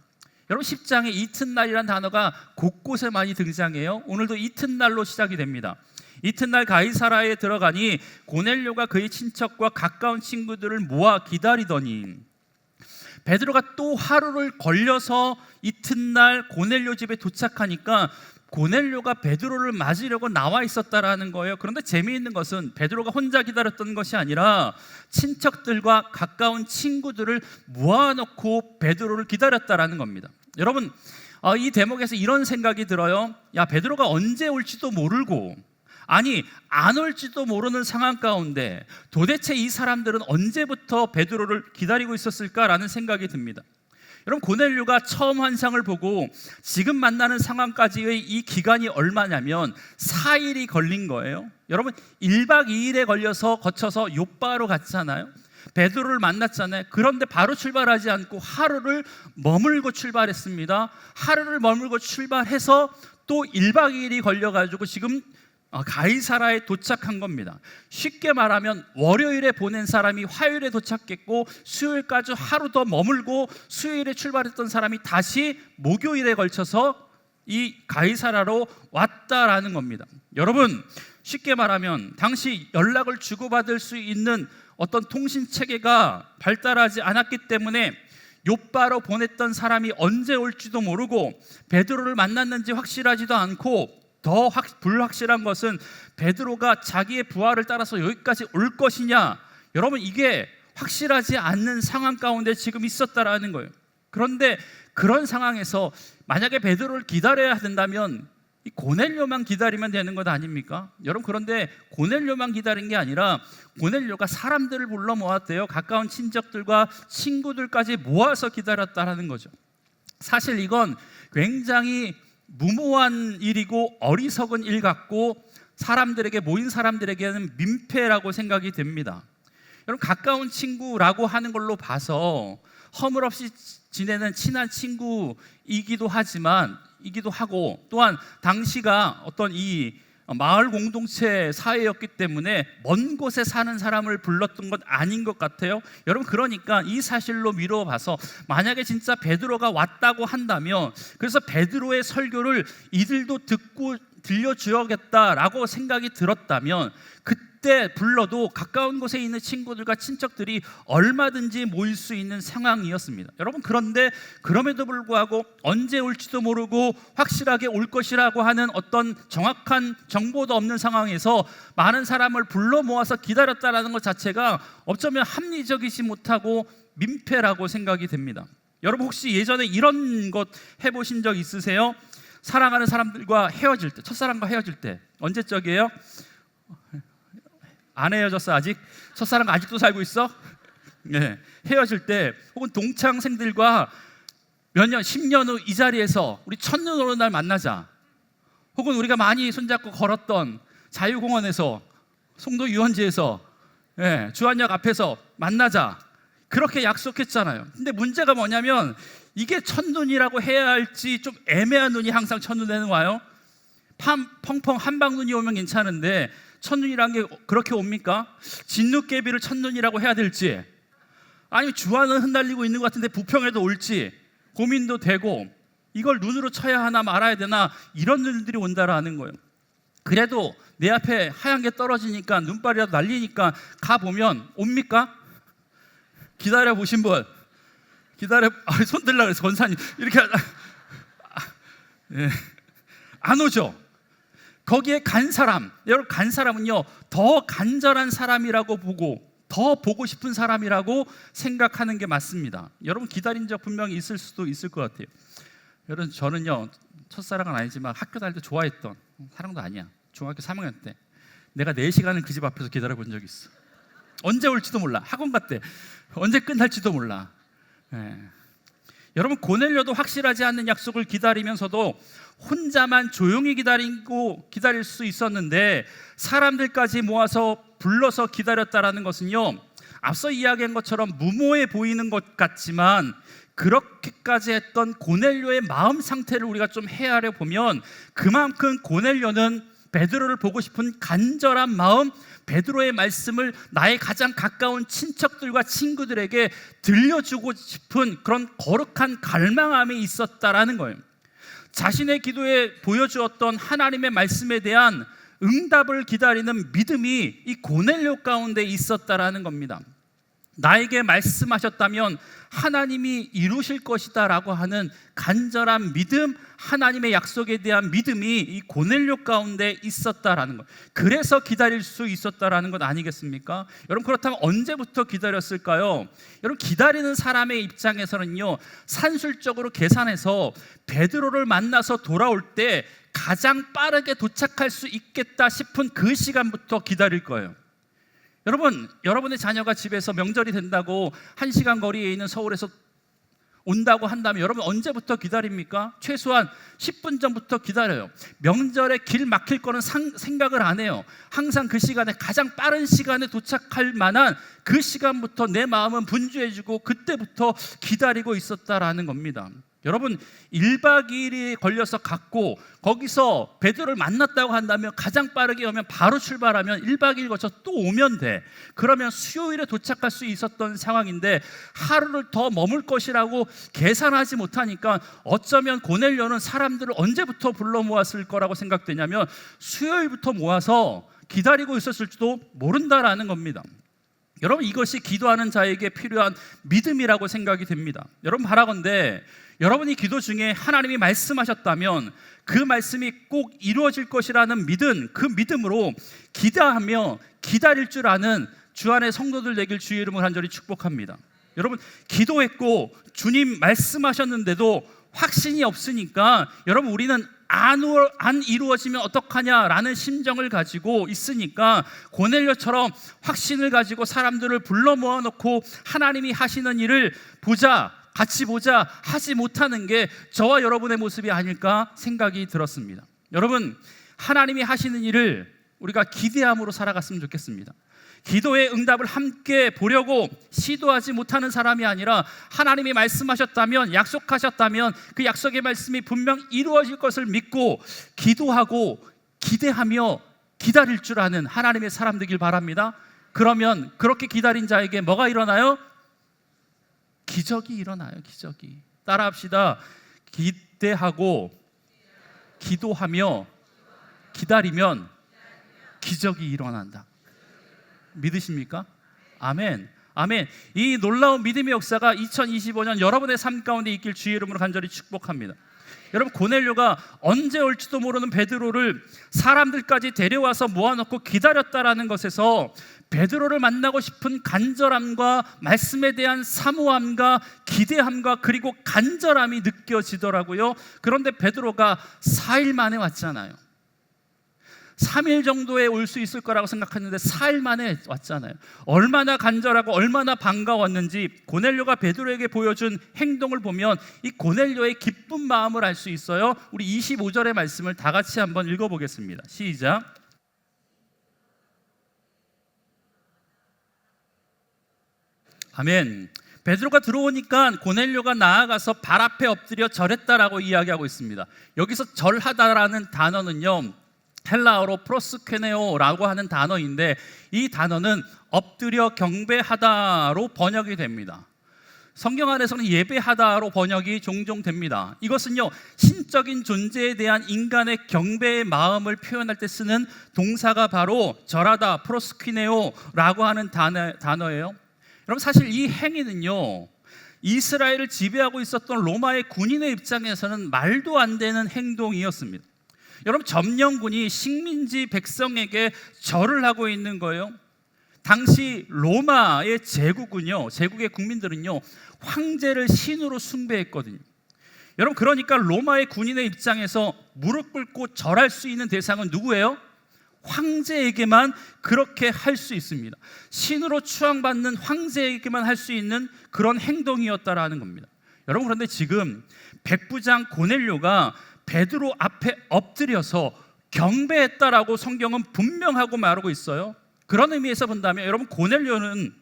여러분, 10장에 이튿날이라는 단어가 곳곳에 많이 등장해요. 오늘도 이튿날로 시작이 됩니다. 이튿날 가이사라에 들어가니 고넬료가 그의 친척과 가까운 친구들을 모아 기다리더니, 베드로가 또 하루를 걸려서 이튿날 고넬료 집에 도착하니까 고넬료가 베드로를 맞으려고 나와 있었다라는 거예요. 그런데 재미있는 것은 베드로가 혼자 기다렸던 것이 아니라 친척들과 가까운 친구들을 모아놓고 베드로를 기다렸다라는 겁니다. 여러분, 이 대목에서 이런 생각이 들어요. 야, 베드로가 언제 올지도 모르고, 아니 안 올지도 모르는 상황 가운데 도대체 이 사람들은 언제부터 베드로를 기다리고 있었을까라는 생각이 듭니다. 여러분, 고넬료가 처음 환상을 보고 지금 만나는 상황까지의 이 기간이 얼마냐면 4일이 걸린 거예요. 여러분, 1박 2일에 거쳐서 요빠로 갔잖아요. 베드로를 만났잖아요. 그런데 바로 출발하지 않고 하루를 머물고 출발했습니다. 하루를 머물고 출발해서 또 1박 2일이 걸려가지고 지금 가이사라에 도착한 겁니다. 쉽게 말하면 월요일에 보낸 사람이 화요일에 도착했고, 수요일까지 하루 더 머물고 수요일에 출발했던 사람이 다시 목요일에 걸쳐서 이 가이사라로 왔다라는 겁니다. 여러분, 쉽게 말하면 당시 연락을 주고받을 수 있는 어떤 통신 체계가 발달하지 않았기 때문에 요빠로 보냈던 사람이 언제 올지도 모르고 베드로를 만났는지 확실하지도 않고, 더 불확실한 것은 베드로가 자기의 부하를 따라서 여기까지 올 것이냐, 여러분, 이게 확실하지 않는 상황 가운데 지금 있었다라는 거예요. 그런데 그런 상황에서 만약에 베드로를 기다려야 된다면 이 고넬료만 기다리면 되는 것 아닙니까? 여러분, 그런데 고넬료만 기다린 게 아니라 고넬료가 사람들을 불러 모았대요. 가까운 친척들과 친구들까지 모아서 기다렸다라는 거죠. 사실 이건 굉장히 무모한 일이고 어리석은 일 같고 사람들에게 모인 사람들에게는 민폐라고 생각이 됩니다. 여러분, 가까운 친구라고 하는 걸로 봐서 허물없이 지내는 친한 친구이기도 하지만 이기도 하고, 또한 당시가 어떤 이 마을 공동체 사회였기 때문에 먼 곳에 사는 사람을 불렀던 건 아닌 것 같아요. 여러분, 그러니까 이 사실로 미루어 봐서 만약에 진짜 베드로가 왔다고 한다면, 그래서 베드로의 설교를 이들도 듣고 들려주어야겠다라고 생각이 들었다면, 그때 불러도 가까운 곳에 있는 친구들과 친척들이 얼마든지 모일 수 있는 상황이었습니다. 여러분, 그런데 그럼에도 불구하고 언제 올지도 모르고 확실하게 올 것이라고 하는 어떤 정확한 정보도 없는 상황에서 많은 사람을 불러 모아서 기다렸다라는 것 자체가 어쩌면 합리적이지 못하고 민폐라고 생각이 됩니다. 여러분, 혹시 예전에 이런 것 해보신 적 있으세요? 사랑하는 사람들과 헤어질 때, 첫사랑과 헤어질 때. 언제적이에요? 안 헤어졌어 아직? 첫사랑과 아직도 살고 있어? 네. 헤어질 때, 혹은 동창생들과 몇 년, 10년 후 이 자리에서 우리 첫눈 오는 날 만나자, 혹은 우리가 많이 손잡고 걸었던 자유공원에서, 송도 유원지에서, 주안역 앞에서 만나자, 그렇게 약속했잖아요. 근데 문제가 뭐냐면, 이게 첫눈이라고 해야 할지 좀 애매한 눈이 항상 첫눈에는 와요. 펑펑 한방눈이 오면 괜찮은데 첫눈이란 게 그렇게 옵니까? 진눈깨비를 첫눈이라고 해야 될지, 아니면 주안은 흩날리고 있는 것 같은데 부평에도 올지 고민도 되고, 이걸 눈으로 쳐야 하나 말아야 되나, 이런 눈들이 온다라는 거예요. 그래도 내 앞에 하얀 게 떨어지니까, 눈발이라도 날리니까 가보면 옵니까? 기다려 보신 분? 손 들라 그래서 권사님 이렇게 안 오죠. 거기에 간 사람, 여러분, 간 사람은요 더 간절한 사람이라고 보고, 더 보고 싶은 사람이라고 생각하는 게 맞습니다. 여러분, 기다린 적 분명히 있을 수도 있을 것 같아요. 여러분, 저는요 첫사랑은 아니지만 학교 다닐 때 좋아했던, 사랑도 아니야, 중학교 3학년 때 내가 4시간을 그 집 앞에서 기다려 본 적이 있어. 언제 올지도 몰라. 학원 갔대. 언제 끝날지도 몰라. 여러분, 고넬료도 확실하지 않는 약속을 기다리면서도 혼자만 조용히 기다릴 수 있었는데, 사람들까지 모아서 불러서 기다렸다라는 것은요, 앞서 이야기한 것처럼 무모해 보이는 것 같지만 그렇게까지 했던 고넬료의 마음 상태를 우리가 좀 헤아려 보면, 그만큼 고넬료는 베드로를 보고 싶은 간절한 마음, 베드로의 말씀을 나의 가장 가까운 친척들과 친구들에게 들려주고 싶은 그런 거룩한 갈망함이 있었다라는 거예요. 자신의 기도에 보여주었던 하나님의 말씀에 대한 응답을 기다리는 믿음이 이 고넬료 가운데 있었다라는 겁니다. 나에게 말씀하셨다면 하나님이 이루실 것이다 라고 하는 간절한 믿음, 하나님의 약속에 대한 믿음이 이 고넬료 가운데 있었다라는 것, 그래서 기다릴 수 있었다라는 것 아니겠습니까? 여러분, 그렇다면 언제부터 기다렸을까요? 여러분, 기다리는 사람의 입장에서는요, 산술적으로 계산해서 베드로를 만나서 돌아올 때 가장 빠르게 도착할 수 있겠다 싶은 그 시간부터 기다릴 거예요. 여러분, 여러분의 자녀가 집에서 명절이 된다고 1시간 거리에 있는 서울에서 온다고 한다면 여러분 언제부터 기다립니까? 최소한 10분 전부터 기다려요. 명절에 길 막힐 거는 생각을 안 해요. 항상 그 시간에, 가장 빠른 시간에 도착할 만한 그 시간부터 내 마음은 분주해지고 그때부터 기다리고 있었다라는 겁니다. 여러분, 1박 2일이 걸려서 갔고 거기서 베드로를 만났다고 한다면 가장 빠르게 오면 바로 출발하면 1박 2일 거쳐 또 오면 돼. 그러면 수요일에 도착할 수 있었던 상황인데 하루를 더 머물 것이라고 계산하지 못하니까 어쩌면 고넬료는 사람들을 언제부터 불러 모았을 거라고 생각되냐면 수요일부터 모아서 기다리고 있었을지도 모른다라는 겁니다. 여러분, 이것이 기도하는 자에게 필요한 믿음이라고 생각이 됩니다. 여러분, 바라건대 여러분이 기도 중에 하나님이 말씀하셨다면 그 말씀이 꼭 이루어질 것이라는 믿음, 그 믿음으로 기대하며 기다릴 줄 아는 주 안의 성도들 되길 주의 이름으로 간절히 축복합니다. 여러분, 기도했고 주님 말씀하셨는데도 확신이 없으니까 여러분, 우리는 안 이루어지면 어떡하냐라는 심정을 가지고 있으니까 고넬료처럼 확신을 가지고 사람들을 불러 모아놓고 하나님이 하시는 일을 보자, 같이 보자 하지 못하는 게 저와 여러분의 모습이 아닐까 생각이 들었습니다. 여러분, 하나님이 하시는 일을 우리가 기대함으로 살아갔으면 좋겠습니다. 기도의 응답을 함께 보려고 시도하지 못하는 사람이 아니라 하나님이 말씀하셨다면, 약속하셨다면 그 약속의 말씀이 분명 이루어질 것을 믿고 기도하고 기대하며 기다릴 줄 아는 하나님의 사람 되길 바랍니다. 그러면 그렇게 기다린 자에게 뭐가 일어나요? 기적이 일어나요. 기적이. 따라합시다. 기대하고 기도하며 기다리면 기적이 일어난다. 믿으십니까? 아멘. 아멘. 이 놀라운 믿음의 역사가 2025년 여러분의 삶 가운데 있길 주의 이름으로 간절히 축복합니다. 여러분, 고넬료가 언제 올지도 모르는 베드로를 사람들까지 데려와서 모아놓고 기다렸다라는 것에서 베드로를 만나고 싶은 간절함과 말씀에 대한 사모함과 기대함과 그리고 간절함이 느껴지더라고요. 그런데 베드로가 4일 만에 왔잖아요. 3일 정도에 올 수 있을 거라고 생각했는데 4일 만에 왔잖아요. 얼마나 간절하고 얼마나 반가웠는지 고넬료가 베드로에게 보여준 행동을 보면 이 고넬료의 기쁜 마음을 알 수 있어요. 우리 25절의 말씀을 다 같이 한번 읽어보겠습니다. 시작. 아멘. 베드로가 들어오니까 고넬료가 나아가서 발 앞에 엎드려 절했다라고 이야기하고 있습니다. 여기서 절하다라는 단어는요, 헬라어로 프로스케네오라고 하는 단어인데 이 단어는 엎드려 경배하다로 번역이 됩니다. 성경 안에서는 예배하다로 번역이 종종 됩니다. 이것은요, 신적인 존재에 대한 인간의 경배의 마음을 표현할 때 쓰는 동사가 바로 절하다, 프로스키네오라고 하는 단어예요. 여러분, 사실 이 행위는요, 이스라엘을 지배하고 있었던 로마의 군인의 입장에서는 말도 안 되는 행동이었습니다. 여러분, 점령군이 식민지 백성에게 절을 하고 있는 거예요. 당시 로마의 제국은요, 제국의 국민들은요, 황제를 신으로 숭배했거든요. 여러분, 그러니까 로마의 군인의 입장에서 무릎 꿇고 절할 수 있는 대상은 누구예요? 황제에게만 그렇게 할 수 있습니다. 신으로 추앙받는 황제에게만 할 수 있는 그런 행동이었다라는 겁니다. 여러분, 그런데 지금 백부장 고넬료가 베드로 앞에 엎드려서 경배했다라고 성경은 분명하고 말하고 있어요. 그런 의미에서 본다면 여러분, 고넬료는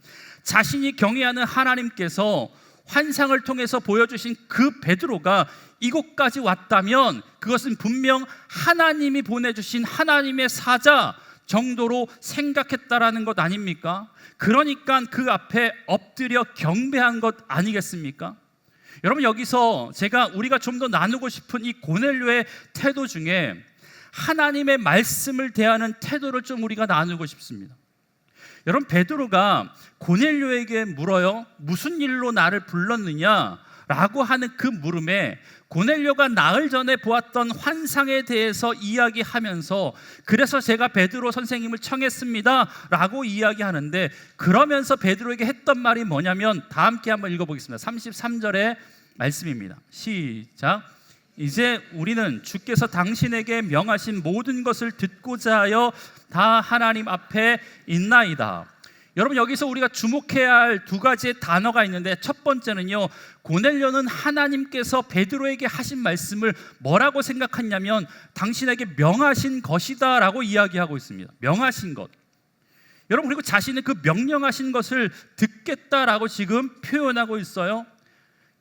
자신이 경외하는 하나님께서 환상을 통해서 보여주신 그 베드로가 이곳까지 왔다면 그것은 분명 하나님이 보내주신 하나님의 사자 정도로 생각했다라는 것 아닙니까? 그러니까 그 앞에 엎드려 경배한 것 아니겠습니까? 여러분, 여기서 우리가 좀 더 나누고 싶은 이 고넬료의 태도 중에 하나님의 말씀을 대하는 태도를 좀 우리가 나누고 싶습니다. 여러분, 베드로가 고넬료에게 물어요. 무슨 일로 나를 불렀느냐라고 하는 그 물음에 고넬료가 나흘 전에 보았던 환상에 대해서 이야기하면서 그래서 제가 베드로 선생님을 청했습니다 라고 이야기하는데, 그러면서 베드로에게 했던 말이 뭐냐면 다 함께 한번 읽어보겠습니다. 33절의 말씀입니다. 시작. 이제 우리는 주께서 당신에게 명하신 모든 것을 듣고자 하여 다 하나님 앞에 있나이다. 여러분, 여기서 우리가 주목해야 할 두 가지의 단어가 있는데, 첫 번째는요, 고넬료는 하나님께서 베드로에게 하신 말씀을 뭐라고 생각했냐면 당신에게 명하신 것이다 라고 이야기하고 있습니다. 명하신 것. 여러분, 그리고 자신은 그 명령하신 것을 듣겠다라고 지금 표현하고 있어요.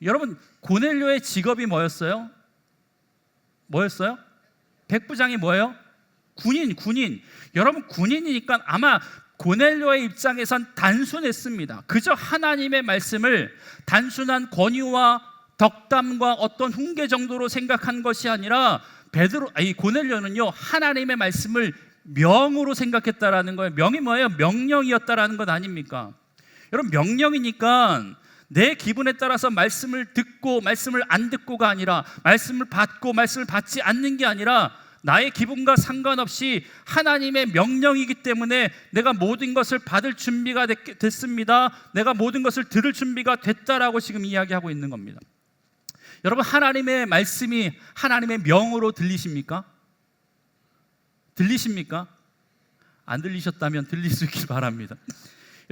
여러분, 고넬료의 직업이 뭐였어요? 뭐였어요? 백부장이 뭐예요? 군인. 여러분, 군인이니까 아마 고넬료의 입장에선 단순했습니다. 그저 하나님의 말씀을 단순한 권유와 덕담과 어떤 훈계 정도로 생각한 것이 아니라 고넬료는요, 하나님의 말씀을 명으로 생각했다라는 거예요. 명이 뭐예요? 명령이었다라는 것 아닙니까? 여러분, 명령이니까 내 기분에 따라서 말씀을 듣고 말씀을 안 듣고가 아니라, 말씀을 받고 말씀을 받지 않는 게 아니라 나의 기분과 상관없이 하나님의 명령이기 때문에 내가 모든 것을 받을 준비가 됐습니다. 내가 모든 것을 들을 준비가 됐다라고 지금 이야기하고 있는 겁니다. 여러분, 하나님의 말씀이 하나님의 명으로 들리십니까? 들리십니까? 안 들리셨다면 들릴 수 있길 바랍니다.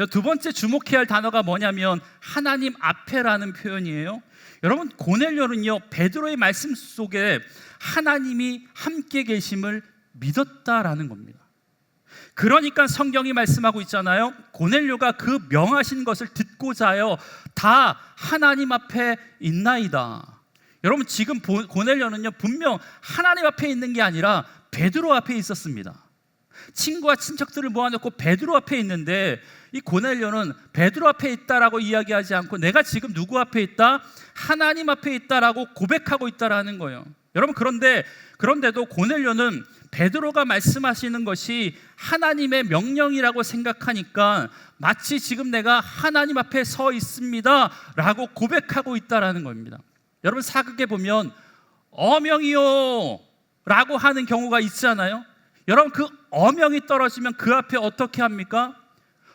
두 번째 주목해야 할 단어가 뭐냐면 하나님 앞에라는 표현이에요. 여러분, 고넬료는요 베드로의 말씀 속에 하나님이 함께 계심을 믿었다라는 겁니다. 그러니까 성경이 말씀하고 있잖아요. 고넬료가 그 명하신 것을 듣고자 하여 다 하나님 앞에 있나이다. 여러분, 지금 고넬료는요 분명 하나님 앞에 있는 게 아니라 베드로 앞에 있었습니다. 친구와 친척들을 모아놓고 베드로 앞에 있는데, 이 고넬료는 베드로 앞에 있다라고 이야기하지 않고 내가 지금 누구 앞에 있다? 하나님 앞에 있다라고 고백하고 있다라는 거예요. 여러분, 그런데도 고넬료는 베드로가 말씀하시는 것이 하나님의 명령이라고 생각하니까 마치 지금 내가 하나님 앞에 서 있습니다 라고 고백하고 있다라는 겁니다. 여러분, 사극에 보면 어명이요 라고 하는 경우가 있잖아요. 여러분, 그 어명이 떨어지면 그 앞에 어떻게 합니까?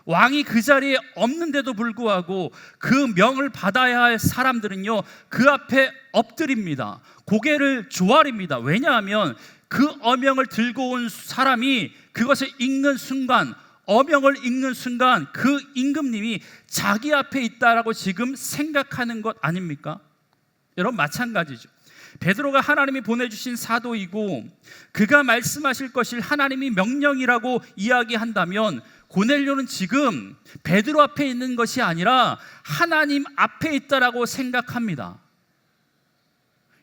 왕이 그 자리에 없는데도 불구하고 그 명을 받아야 할 사람들은요 그 앞에 엎드립니다. 고개를 조아립니다. 왜냐하면 그 어명을 들고 온 사람이 그것을 읽는 순간, 어명을 읽는 순간 그 임금님이 자기 앞에 있다라고 지금 생각하는 것 아닙니까? 여러분, 마찬가지죠. 베드로가 하나님이 보내주신 사도이고 그가 말씀하실 것을 하나님이 명령이라고 이야기한다면 고넬료는 지금 베드로 앞에 있는 것이 아니라 하나님 앞에 있다라고 생각합니다.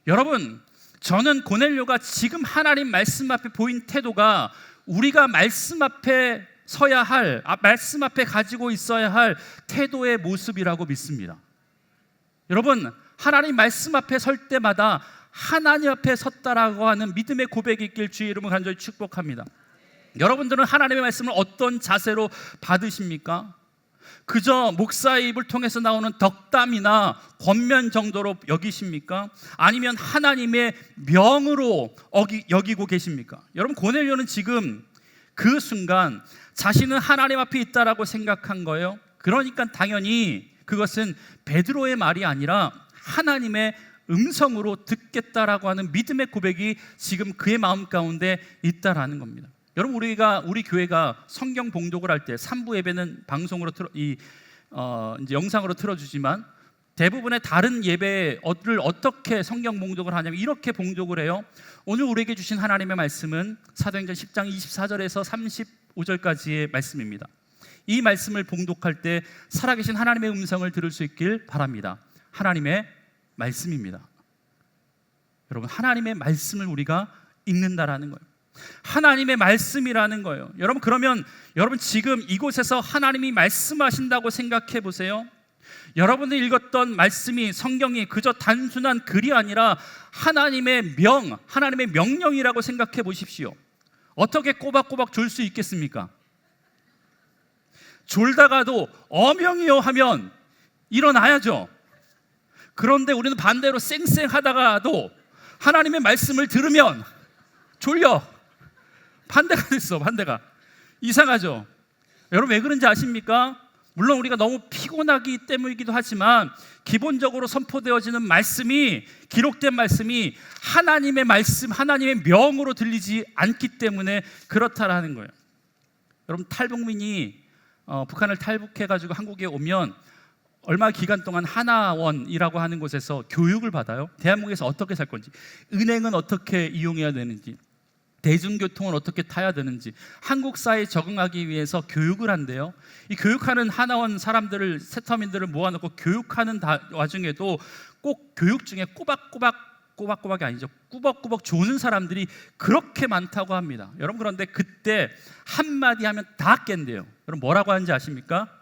여러분, 저는 고넬료가 지금 하나님 말씀 앞에 보인 태도가 우리가 말씀 앞에 서야 할, 말씀 앞에 가지고 있어야 할 태도의 모습이라고 믿습니다. 여러분, 하나님 말씀 앞에 설 때마다 하나님 앞에 섰다라고 하는 믿음의 고백이 있길 주의 이름으로 간절히 축복합니다. 여러분들은 하나님의 말씀을 어떤 자세로 받으십니까? 그저 목사의 입을 통해서 나오는 덕담이나 권면 정도로 여기십니까? 아니면 하나님의 명으로 여기고 계십니까? 여러분, 고넬료는 지금 그 순간 자신은 하나님 앞에 있다라고 생각한 거예요. 그러니까 당연히 그것은 베드로의 말이 아니라 하나님의 음성으로 듣겠다라고 하는 믿음의 고백이 지금 그의 마음 가운데 있다라는 겁니다. 여러분, 우리 교회가 성경 봉독을 할 때 3부 예배는 방송으로 이제 영상으로 틀어주지만 대부분의 다른 예배를 어떻게 성경 봉독을 하냐면 이렇게 봉독을 해요. 오늘 우리에게 주신 하나님의 말씀은 사도행전 10장 24절에서 35절까지의 말씀입니다. 이 말씀을 봉독할 때 살아계신 하나님의 음성을 들을 수 있길 바랍니다. 하나님의 말씀입니다. 여러분, 하나님의 말씀을 우리가 읽는다라는 거예요. 하나님의 말씀이라는 거예요. 여러분, 그러면 여러분 지금 이곳에서 하나님이 말씀하신다고 생각해 보세요. 여러분들이 읽었던 말씀이, 성경이 그저 단순한 글이 아니라 하나님의 하나님의 명령이라고 생각해 보십시오. 어떻게 꼬박꼬박 졸 수 있겠습니까? 졸다가도 어명이요 하면 일어나야죠. 그런데 우리는 반대로 쌩쌩하다가도 하나님의 말씀을 들으면 졸려. 반대가 됐어. 반대가 이상하죠. 여러분, 왜 그런지 아십니까? 물론 우리가 너무 피곤하기 때문이기도 하지만 기본적으로 선포되어지는 말씀이, 기록된 말씀이 하나님의 말씀, 하나님의 명으로 들리지 않기 때문에 그렇다라는 거예요. 여러분, 탈북민이 북한을 탈북해가지고 한국에 오면 얼마 기간 동안 하나원이라고 하는 곳에서 교육을 받아요. 대한민국에서 어떻게 살 건지, 은행은 어떻게 이용해야 되는지, 대중교통을 어떻게 타야 되는지, 한국 사회에 적응하기 위해서 교육을 한대요. 이 교육하는 하나원 사람들을, 세터민들을 모아놓고 교육하는 와중에도 꼭 교육 중에 꼬박꼬박이 아니죠, 꾸벅꾸벅 조는 사람들이 그렇게 많다고 합니다. 여러분, 그런데 그때 한마디 하면 다 깬대요. 여러분, 뭐라고 하는지 아십니까?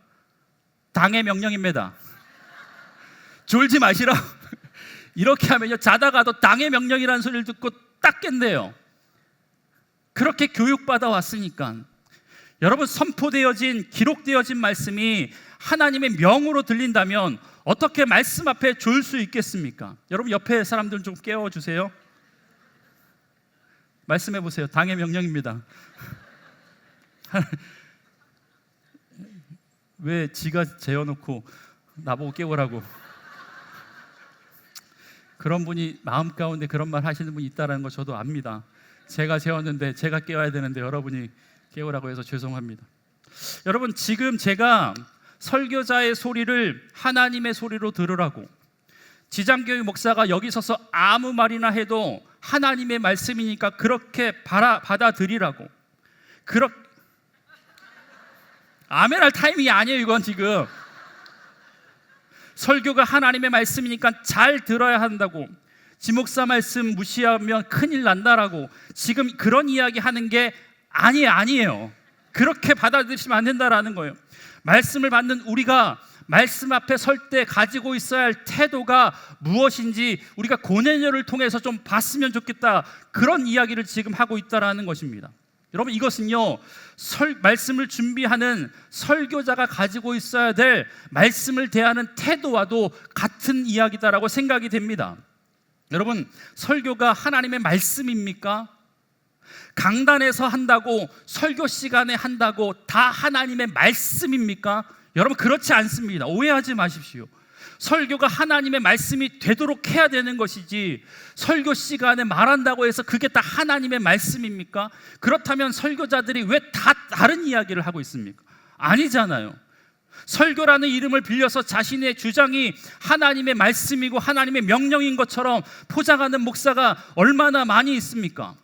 당의 명령입니다. 졸지 마시라. 이렇게 하면요, 자다가도 당의 명령이라는 소리를 듣고 딱 깬대요. 그렇게 교육받아 왔으니까. 여러분, 선포되어진, 기록되어진 말씀이 하나님의 명으로 들린다면 어떻게 말씀 앞에 졸 수 있겠습니까? 여러분, 옆에 사람들 좀 깨워주세요. 말씀해 보세요. 당의 명령입니다. 왜 지가 재워놓고 나보고 깨우라고. 그런 분이 마음 가운데 그런 말 하시는 분이 있다는 거 저도 압니다. 제가 재웠는데 제가 깨워야 되는데 여러분이 깨우라고 해서 죄송합니다. 여러분, 지금 제가 설교자의 소리를 하나님의 소리로 들으라고, 지장교회 목사가 여기 서서 아무 말이나 해도 하나님의 말씀이니까 그렇게 받아들이라고, 아멘할 타이밍이 아니에요. 이건 지금 설교가 하나님의 말씀이니까 잘 들어야 한다고, 지목사 말씀 무시하면 큰일 난다라고, 지금 그런 이야기 하는 게 아니에요. 그렇게 받아들이시면 안 된다라는 거예요. 말씀을 받는 우리가 말씀 앞에 설 때 가지고 있어야 할 태도가 무엇인지 우리가 고넬료를 통해서 좀 봤으면 좋겠다, 그런 이야기를 지금 하고 있다라는 것입니다. 여러분, 이것은요, 말씀을 준비하는 설교자가 가지고 있어야 될 말씀을 대하는 태도와도 같은 이야기다라고 생각이 됩니다. 여러분, 설교가 하나님의 말씀입니까? 강단에서 한다고, 설교 시간에 한다고 다 하나님의 말씀입니까? 여러분, 그렇지 않습니다. 오해하지 마십시오. 설교가 하나님의 말씀이 되도록 해야 되는 것이지, 설교 시간에 말한다고 해서 그게 다 하나님의 말씀입니까? 그렇다면 설교자들이 왜 다 다른 이야기를 하고 있습니까? 아니잖아요. 설교라는 이름을 빌려서 자신의 주장이 하나님의 말씀이고 하나님의 명령인 것처럼 포장하는 목사가 얼마나 많이 있습니까?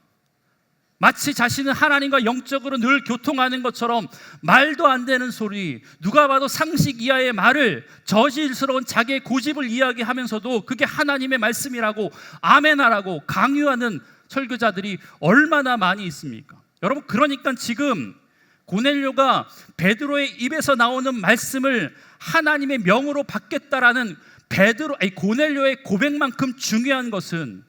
마치 자신은 하나님과 영적으로 늘 교통하는 것처럼 말도 안 되는 소리, 누가 봐도 상식 이하의 말을, 저질스러운 자기의 고집을 이야기하면서도 그게 하나님의 말씀이라고 아멘하라고 강요하는 설교자들이 얼마나 많이 있습니까? 여러분, 그러니까 지금 고넬료가 베드로의 입에서 나오는 말씀을 하나님의 명으로 받겠다라는 고넬료의 고백만큼 중요한 것은,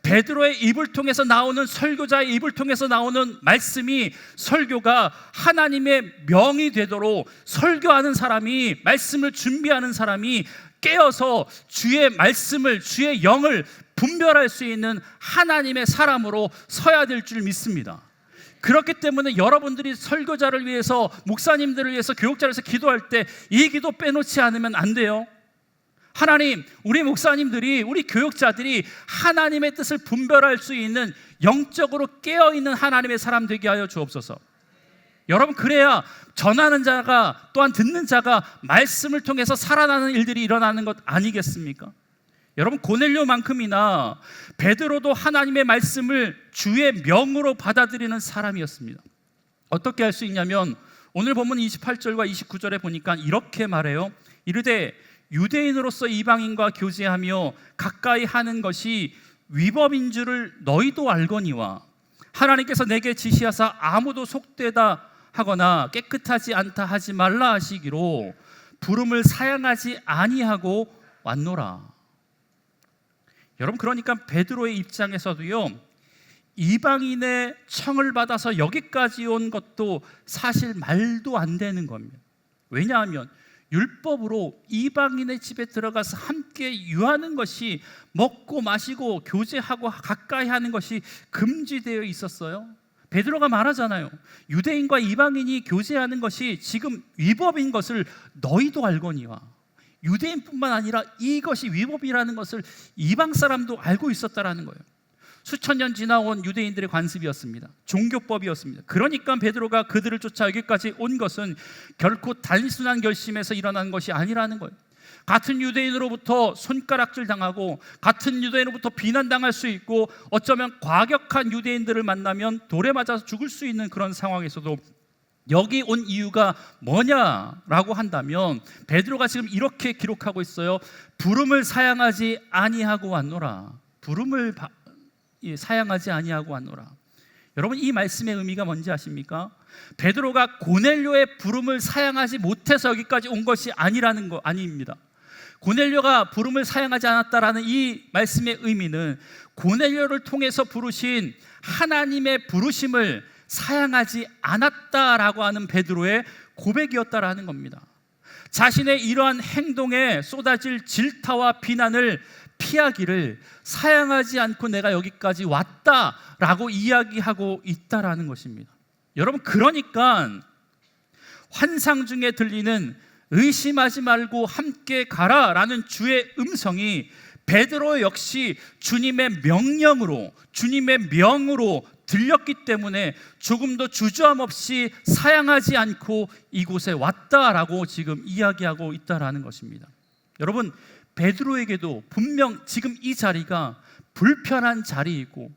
베드로의 입을 통해서 나오는, 설교자의 입을 통해서 나오는 말씀이, 설교가 하나님의 명이 되도록 설교하는 사람이, 말씀을 준비하는 사람이 깨어서 주의 말씀을, 주의 영을 분별할 수 있는 하나님의 사람으로 서야 될 줄 믿습니다. 그렇기 때문에 여러분들이 설교자를 위해서, 목사님들을 위해서, 교육자를 위해서 기도할 때 이 기도 빼놓지 않으면 안 돼요. 하나님, 우리 목사님들이, 우리 교육자들이 하나님의 뜻을 분별할 수 있는, 영적으로 깨어있는 하나님의 사람 되게 하여 주옵소서. 여러분, 그래야 전하는 자가, 또한 듣는 자가 말씀을 통해서 살아나는 일들이 일어나는 것 아니겠습니까? 여러분, 고넬료만큼이나 베드로도 하나님의 말씀을 주의 명으로 받아들이는 사람이었습니다. 어떻게 할 수 있냐면, 오늘 본문 28절과 29절에 보니까 이렇게 말해요. 이르되 유대인으로서 이방인과 교제하며 가까이 하는 것이 위법인 줄을 너희도 알거니와, 하나님께서 내게 지시하사 아무도 속되다 하거나 깨끗하지 않다 하지 말라 하시기로 부름을 사양하지 아니하고 왔노라. 여러분, 그러니까 베드로의 입장에서도요, 이방인의 청을 받아서 여기까지 온 것도 사실 말도 안 되는 겁니다. 왜냐하면 율법으로 이방인의 집에 들어가서 함께 유하는 것이, 먹고 마시고 교제하고 가까이 하는 것이 금지되어 있었어요. 베드로가 말하잖아요. 유대인과 이방인이 교제하는 것이 지금 위법인 것을 너희도 알거니와. 유대인뿐만 아니라 이것이 위법이라는 것을 이방 사람도 알고 있었다라는 거예요. 수천 년 지나온 유대인들의 관습이었습니다. 종교법이었습니다. 그러니까 베드로가 그들을 쫓아 여기까지 온 것은 결코 단순한 결심에서 일어난 것이 아니라는 거예요. 같은 유대인으로부터 손가락질 당하고, 같은 유대인으로부터 비난당할 수 있고, 어쩌면 과격한 유대인들을 만나면 돌에 맞아서 죽을 수 있는 그런 상황에서도 여기 온 이유가 뭐냐라고 한다면, 베드로가 지금 이렇게 기록하고 있어요. 부름을 사양하지 아니하고 왔노라. 부름을 사양하지 아니하고 왔노라. 여러분, 이 말씀의 의미가 뭔지 아십니까? 베드로가 고넬료의 부름을 사양하지 못해서 여기까지 온 것이 아니라는 거 아닙니다. 고넬료가 부름을 사양하지 않았다라는 이 말씀의 의미는, 고넬료를 통해서 부르신 하나님의 부르심을 사양하지 않았다라고 하는 베드로의 고백이었다라는 겁니다. 자신의 이러한 행동에 쏟아질 질타와 비난을 피하기를 사양하지 않고 내가 여기까지 왔다라고 이야기하고 있다라는 것입니다. 여러분, 그러니까 환상 중에 들리는 의심하지 말고 함께 가라라는 주의 음성이 베드로 역시 주님의 명령으로, 주님의 명으로 들렸기 때문에 조금도 주저함 없이 사양하지 않고 이곳에 왔다라고 지금 이야기하고 있다라는 것입니다. 여러분, 베드로에게도 분명 지금 이 자리가 불편한 자리이고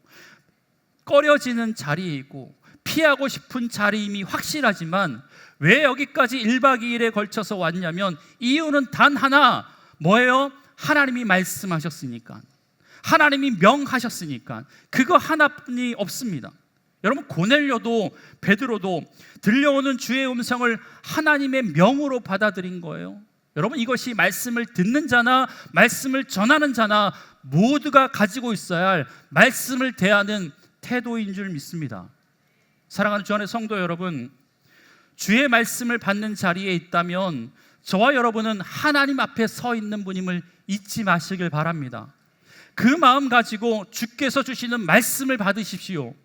꺼려지는 자리이고 피하고 싶은 자리임이 확실하지만 왜 여기까지 1박 2일에 걸쳐서 왔냐면 이유는 단 하나, 뭐예요? 하나님이 말씀하셨으니까, 하나님이 명하셨으니까, 그거 하나뿐이 없습니다. 여러분, 고넬료도 베드로도 들려오는 주의 음성을 하나님의 명으로 받아들인 거예요. 여러분, 이것이 말씀을 듣는 자나 말씀을 전하는 자나 모두가 가지고 있어야 할 말씀을 대하는 태도인 줄 믿습니다. 사랑하는 주 안의 성도 여러분, 주의 말씀을 받는 자리에 있다면 저와 여러분은 하나님 앞에 서 있는 분임을 잊지 마시길 바랍니다. 그 마음 가지고 주께서 주시는 말씀을 받으십시오.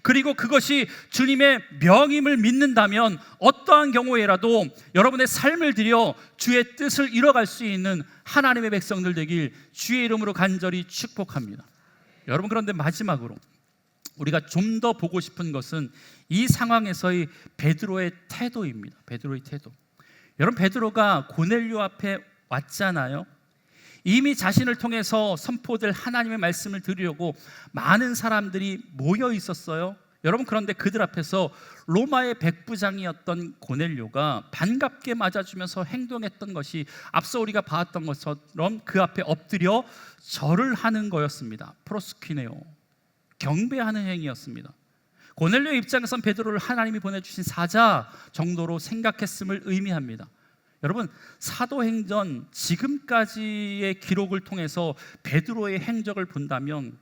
그리고 그것이 주님의 명임을 믿는다면 어떠한 경우에라도 여러분의 삶을 들여 주의 뜻을 이뤄갈 수 있는 하나님의 백성들 되길 주의 이름으로 간절히 축복합니다. 여러분, 그런데 마지막으로 우리가 좀 더 보고 싶은 것은 이 상황에서의 베드로의 태도입니다. 베드로의 태도. 여러분, 베드로가 고넬료 앞에 왔잖아요. 이미 자신을 통해서 선포될 하나님의 말씀을 들으려고 많은 사람들이 모여 있었어요. 여러분, 그런데 그들 앞에서 로마의 백부장이었던 고넬료가 반갑게 맞아주면서 행동했던 것이 앞서 우리가 봤던 것처럼 그 앞에 엎드려 절을 하는 거였습니다. 프로스퀴네오, 경배하는 행위였습니다. 고넬료의 입장에선 베드로를 하나님이 보내주신 사자 정도로 생각했음을 의미합니다. 여러분, 사도행전 지금까지의 기록을 통해서 베드로의 행적을 본다면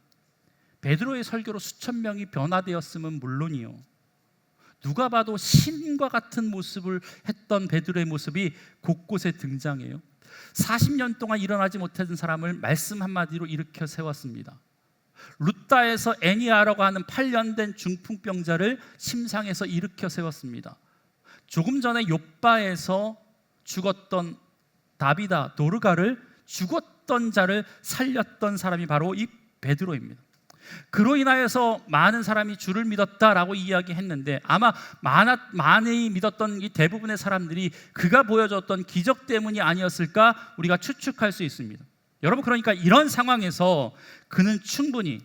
베드로의 설교로 수천 명이 변화되었음은 물론이요, 누가 봐도 신과 같은 모습을 했던 베드로의 모습이 곳곳에 등장해요. 40년 동안 일어나지 못했던 사람을 말씀 한마디로 일으켜 세웠습니다. 루다에서 애니아라고 하는 8년 된 중풍병자를 침상에서 일으켜 세웠습니다. 조금 전에 욥바에서 죽었던 다비다 도르가를 죽었던 자를 살렸던 사람이 바로 이 베드로입니다. 그로 인하여서 많은 사람이 주를 믿었다라고 이야기했는데 아마 많이 믿었던 이 대부분의 사람들이 그가 보여줬던 기적 때문이 아니었을까 우리가 추측할 수 있습니다. 여러분, 그러니까 이런 상황에서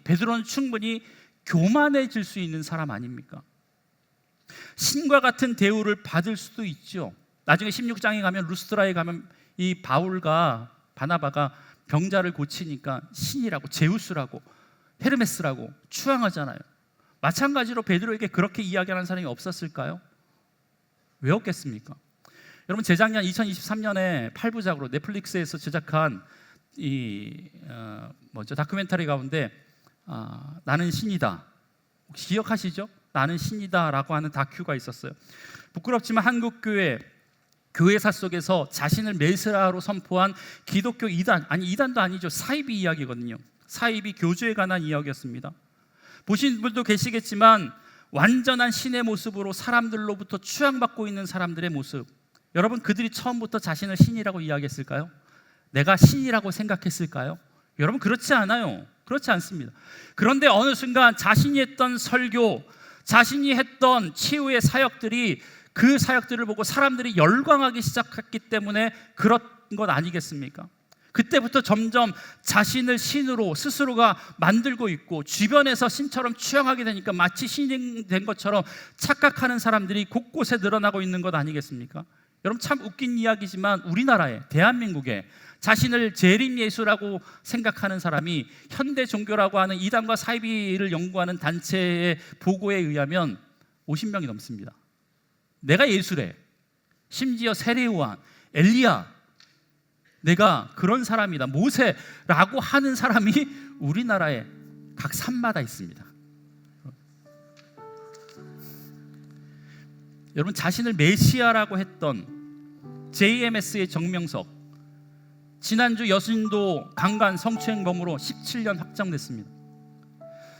베드로는 충분히 교만해질 수 있는 사람 아닙니까? 신과 같은 대우를 받을 수도 있죠. 나중에 16장에 가면 루스드라에 가면 이 바울과 바나바가 병자를 고치니까 신이라고, 제우스라고, 헤르메스라고 추앙하잖아요. 마찬가지로 베드로에게 그렇게 이야기하는 사람이 없었을까요? 왜 없겠습니까? 여러분, 재작년 2023년에 8부작으로 넷플릭스에서 제작한 다큐멘터리 가운데 나는 신이다, 혹시 기억하시죠? 나는 신이다라고 하는 다큐가 있었어요. 부끄럽지만 한국 교회사 속에서 자신을 메시아로 선포한 기독교 이단도 아니죠, 사이비 이야기거든요. 사이비 교주에 관한 이야기였습니다. 보신 분도 계시겠지만 완전한 신의 모습으로 사람들로부터 추앙받고 있는 사람들의 모습. 여러분, 그들이 처음부터 자신을 신이라고 이야기했을까요? 내가 신이라고 생각했을까요? 여러분, 그렇지 않아요. 그렇지 않습니다. 그런데 어느 순간 자신이 했던 설교, 자신이 했던 치유의 사역들이, 그 사역들을 보고 사람들이 열광하기 시작했기 때문에 그런 것 아니겠습니까? 그때부터 점점 자신을 신으로 스스로가 만들고 있고 주변에서 신처럼 추앙하게 되니까 마치 신이 된 것처럼 착각하는 사람들이 곳곳에 늘어나고 있는 것 아니겠습니까? 여러분, 참 웃긴 이야기지만 우리나라에, 대한민국에 자신을 재림 예수라고 생각하는 사람이 현대 종교라고 하는 이단과 사이비를 연구하는 단체의 보고에 의하면 50명이 넘습니다. 내가 예수래, 심지어 세례요한, 엘리야, 내가 그런 사람이다, 모세라고 하는 사람이 우리나라에 각 산마다 있습니다. 여러분, 자신을 메시아라고 했던 JMS의 정명석, 지난주 여신도 강간 성추행범으로 17년 확정됐습니다.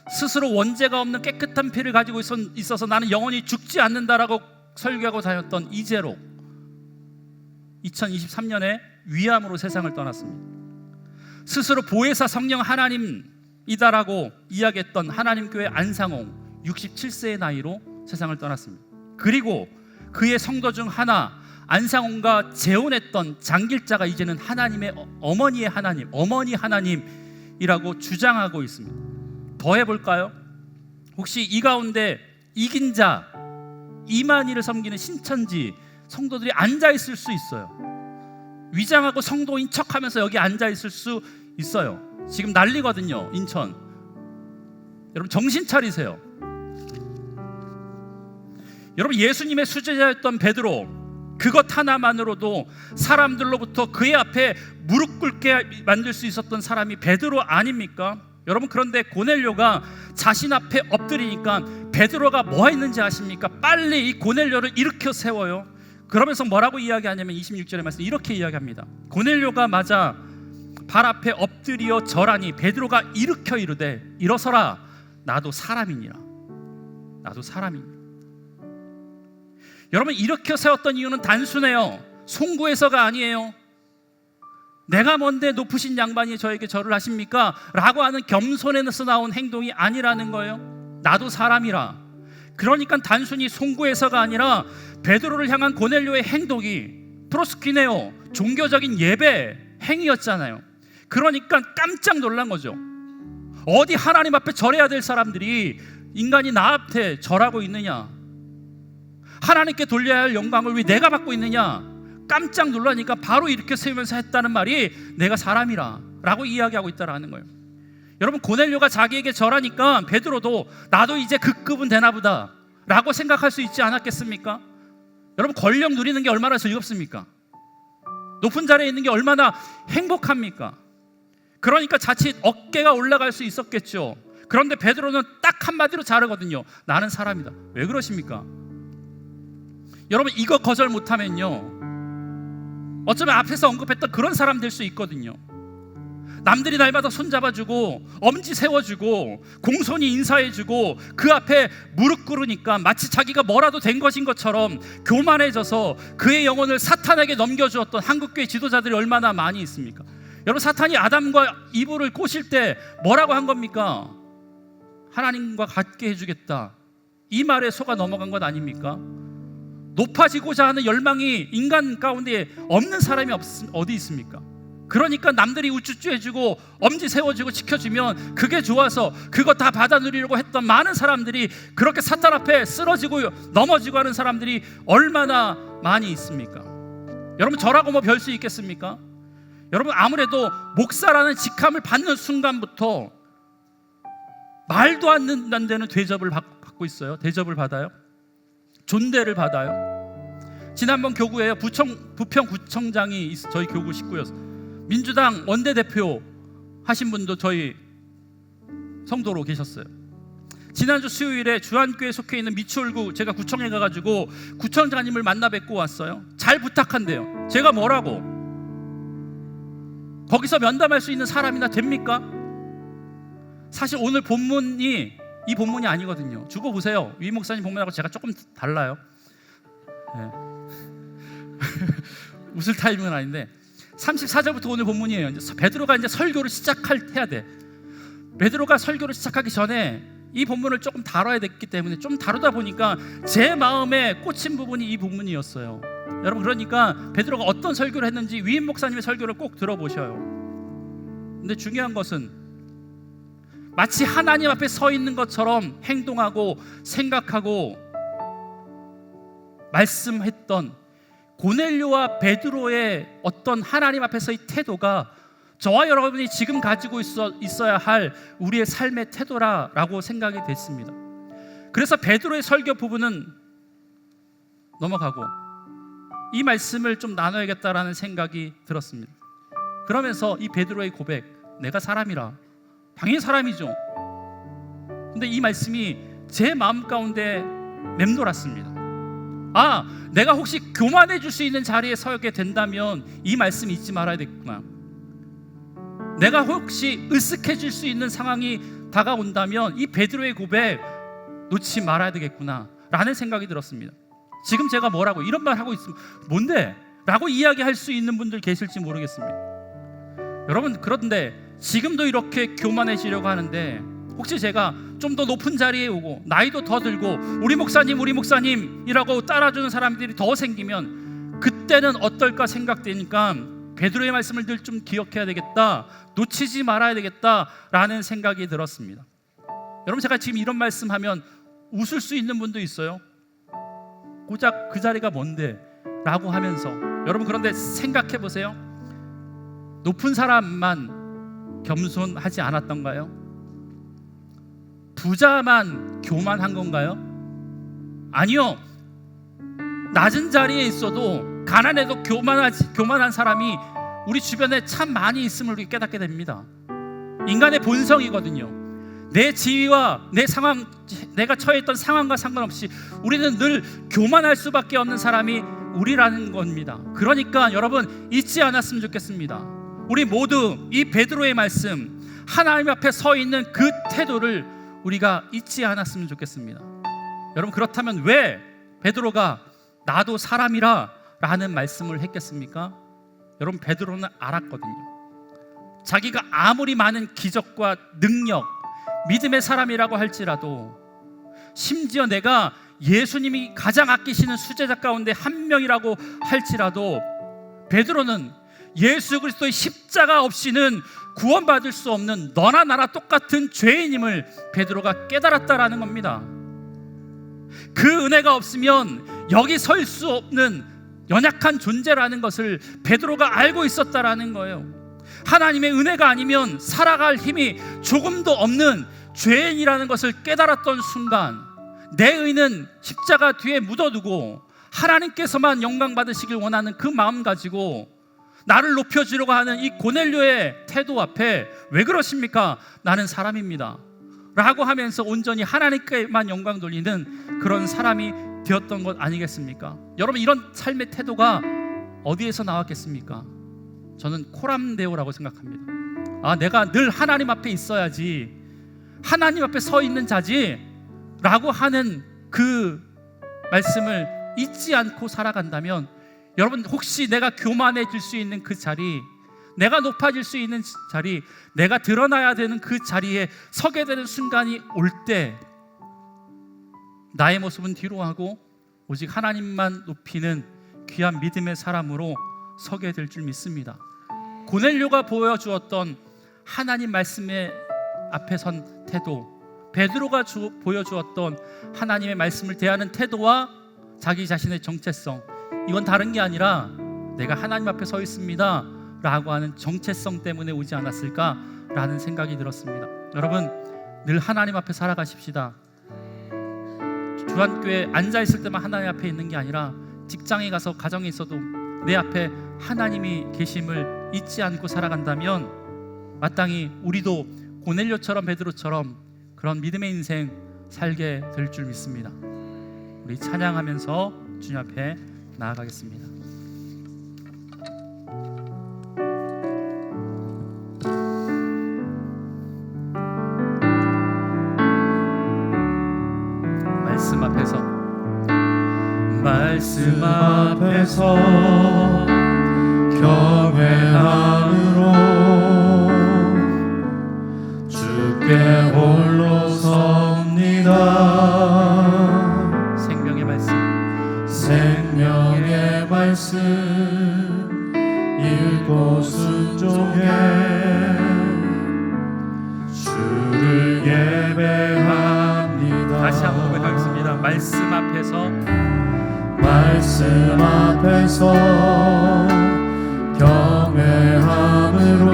스스로 원죄가 없는 깨끗한 피를 가지고 있어서 나는 영원히 죽지 않는다라고 설교하고 다녔던 이재록, 2023년에 위암으로 세상을 떠났습니다. 스스로 보혜사 성령 하나님이다라고 이야기했던 하나님교회 안상홍, 67세의 나이로 세상을 떠났습니다. 그리고 그의 성도 중 하나, 안상홍과 재혼했던 장길자가 이제는 하나님의 어머니의 하나님, 어머니 하나님이라고 주장하고 있습니다. 더 해볼까요? 혹시 이 가운데 이긴 자 이만희를 섬기는 신천지 성도들이 앉아 있을 수 있어요. 위장하고 성도인 척하면서 여기 앉아 있을 수 있어요. 지금 난리거든요, 인천. 여러분 정신 차리세요. 여러분 예수님의 수제자였던 베드로, 그것 하나만으로도 사람들로부터 그의 앞에 무릎 꿇게 만들 수 있었던 사람이 베드로 아닙니까? 여러분 그런데 고넬료가 자신 앞에 엎드리니까 베드로가 뭐 했는지 아십니까? 빨리 이 고넬료를 일으켜 세워요. 그러면서 뭐라고 이야기하냐면 26절의 말씀 이렇게 이야기합니다. 고넬료가 맞아 발 앞에 엎드려 절하니 베드로가 일으켜 이르되 일어서라, 나도 사람이니라. 나도 사람이니라. 여러분 일으켜 세웠던 이유는 단순해요. 송구해서가 아니에요. 내가 뭔데 높으신 양반이 저에게 절을 하십니까? 라고 하는 겸손에서 나온 행동이 아니라는 거예요. 나도 사람이라. 그러니까 단순히 송구해서가 아니라 베드로를 향한 고넬료의 행동이 프로스키네오, 종교적인 예배 행위였잖아요. 그러니까 깜짝 놀란 거죠. 어디 하나님 앞에 절해야 될 사람들이 인간이 나한테 절하고 있느냐, 하나님께 돌려야 할 영광을 왜 내가 받고 있느냐, 깜짝 놀라니까 바로 이렇게 세우면서 했다는 말이 내가 사람이라 라고 이야기하고 있다라는 거예요. 여러분 고넬료가 자기에게 절하니까 베드로도 나도 이제 그 급은 되나 보다 라고 생각할 수 있지 않았겠습니까? 여러분 권력 누리는 게 얼마나 즐겁습니까? 높은 자리에 있는 게 얼마나 행복합니까? 그러니까 자칫 어깨가 올라갈 수 있었겠죠. 그런데 베드로는 딱 한마디로 자르거든요. 나는 사람이다. 왜 그러십니까? 여러분 이거 거절 못하면요, 어쩌면 앞에서 언급했던 그런 사람 될 수 있거든요. 남들이 날마다 손잡아주고 엄지 세워주고 공손히 인사해주고 그 앞에 무릎 꿇으니까 마치 자기가 뭐라도 된 것인 것처럼 교만해져서 그의 영혼을 사탄에게 넘겨주었던 한국교회 지도자들이 얼마나 많이 있습니까? 여러분 사탄이 아담과 이브를 꼬실 때 뭐라고 한 겁니까? 하나님과 같게 해주겠다, 이 말에 속아 넘어간 것 아닙니까? 높아지고자 하는 열망이 인간 가운데 없는 사람이 어디 있습니까? 그러니까 남들이 우쭈쭈 해주고 엄지 세워주고 지켜주면 그게 좋아서 그거 다 받아 누리려고 했던 많은 사람들이 그렇게 사탄 앞에 쓰러지고 넘어지고 하는 사람들이 얼마나 많이 있습니까? 여러분 저라고 뭐 별 수 있겠습니까? 여러분 아무래도 목사라는 직함을 받는 순간부터 말도 안 되는 대접을 받고 있어요. 대접을 받아요. 존대를 받아요. 지난번 교구에 부평구청장이 저희 교구 식구였어요. 민주당 원내대표 하신 분도 저희 성도로 계셨어요. 지난주 수요일에 주한교회 속해 있는 미추홀구 제가 구청에 가가지고 구청장님을 만나 뵙고 왔어요. 잘 부탁한대요. 제가 뭐라고? 거기서 면담할 수 있는 사람이나 됩니까? 사실 오늘 본문이 이 본문이 아니거든요. 주고 보세요. 위 목사님 본문하고 제가 조금 달라요. 네. 웃을 타이밍은 아닌데 34절부터 오늘 본문이에요. 베드로가 이제 설교를 시작해야 돼. 베드로가 설교를 시작하기 전에 이 본문을 조금 다뤄야 됐기 때문에 좀 다루다 보니까 제 마음에 꽂힌 부분이 이 본문이었어요. 여러분 그러니까 베드로가 어떤 설교를 했는지 위임 목사님의 설교를 꼭 들어보셔요. 근데 중요한 것은 마치 하나님 앞에 서 있는 것처럼 행동하고 생각하고 말씀했던 고넬료와 베드로의 어떤 하나님 앞에서의 태도가 저와 여러분이 지금 가지고 있어야 할 우리의 삶의 태도라고 생각이 됐습니다. 그래서 베드로의 설교 부분은 넘어가고 이 말씀을 좀 나눠야겠다라는 생각이 들었습니다. 그러면서 이 베드로의 고백, 내가 사람이라. 당연히 사람이죠. 근데 이 말씀이 제 마음 가운데 맴돌았습니다. 아, 내가 혹시 교만해 줄 수 있는 자리에 서게 된다면 이 말씀 잊지 말아야 되겠구나. 내가 혹시 으쓱해질 수 있는 상황이 다가온다면 이 베드로의 고백 놓지 말아야 되겠구나 라는 생각이 들었습니다. 지금 제가 뭐라고 이런 말 하고 있으면 뭔데? 라고 이야기할 수 있는 분들 계실지 모르겠습니다. 여러분 그런데 지금도 이렇게 교만해지려고 하는데 혹시 제가 좀 더 높은 자리에 오고 나이도 더 들고 우리 목사님이라고 따라주는 사람들이 더 생기면 그때는 어떨까 생각되니까 베드로의 말씀을 늘 좀 기억해야 되겠다, 놓치지 말아야 되겠다라는 생각이 들었습니다. 여러분, 제가 지금 이런 말씀하면 웃을 수 있는 분도 있어요. 고작 그 자리가 뭔데? 라고 하면서, 여러분 그런데 생각해 보세요. 높은 사람만 겸손하지 않았던가요? 부자만 교만한 건가요? 아니요. 낮은 자리에 있어도 가난해도 교만한 사람이 우리 주변에 참 많이 있음을 우리 깨닫게 됩니다. 인간의 본성이거든요. 내 지위와 내 상황, 내가 처해 있던 상황과 상관없이 우리는 늘 교만할 수밖에 없는 사람이 우리라는 겁니다. 그러니까 여러분 잊지 않았으면 좋겠습니다. 우리 모두 이 베드로의 말씀, 하나님 앞에 서 있는 그 태도를 우리가 잊지 않았으면 좋겠습니다. 여러분, 그렇다면 왜 베드로가 나도 사람이라 라는 말씀을 했겠습니까? 여러분, 베드로는 알았거든요. 자기가 아무리 많은 기적과 능력, 믿음의 사람이라고 할지라도, 심지어 내가 예수님이 가장 아끼시는 수제자 가운데 한 명이라고 할지라도, 베드로는 예수 그리스도의 십자가 없이는 구원받을 수 없는 너나 나나 똑같은 죄인임을 베드로가 깨달았다라는 겁니다. 그 은혜가 없으면 여기 설 수 없는 연약한 존재라는 것을 베드로가 알고 있었다라는 거예요. 하나님의 은혜가 아니면 살아갈 힘이 조금도 없는 죄인이라는 것을 깨달았던 순간, 내 의는 십자가 뒤에 묻어두고 하나님께서만 영광 받으시길 원하는 그 마음 가지고 나를 높여주려고 하는 이 고넬료의 태도 앞에, 왜 그러십니까? 나는 사람입니다 라고 하면서 온전히 하나님께만 영광 돌리는 그런 사람이 되었던 것 아니겠습니까? 여러분, 이런 삶의 태도가 어디에서 나왔겠습니까? 저는 코람데오라고 생각합니다. 내가 늘 하나님 앞에 있어야지, 하나님 앞에 서 있는 자지 라고 하는 그 말씀을 잊지 않고 살아간다면, 여러분, 혹시 내가 교만해질 수 있는 그 자리, 내가 높아질 수 있는 자리, 내가 드러나야 되는 그 자리에 서게 되는 순간이 올 때 나의 모습은 뒤로 하고 오직 하나님만 높이는 귀한 믿음의 사람으로 서게 될 줄 믿습니다. 고넬료가 보여주었던 하나님 말씀의 앞에 선 태도, 베드로가 보여주었던 하나님의 말씀을 대하는 태도와 자기 자신의 정체성, 이건 다른 게 아니라 내가 하나님 앞에 서 있습니다 라고 하는 정체성 때문에 오지 않았을까라는 생각이 들었습니다. 여러분, 늘 하나님 앞에 살아가십시다. 주안교회에 앉아있을 때만 하나님 앞에 있는 게 아니라 직장에 가서, 가정에 있어도 내 앞에 하나님이 계심을 잊지 않고 살아간다면 마땅히 우리도 고넬료처럼, 베드로처럼 그런 믿음의 인생 살게 될 줄 믿습니다. 우리 찬양하면서 주님 앞에 나아가겠습니다. 말씀 앞에서 경외함으로 주께 홀로 섭니다. 생명의 말씀 읽고 순종해 주를 예배합니다. 다시 한번 고백하겠습니다. 말씀 앞에서 경외함으로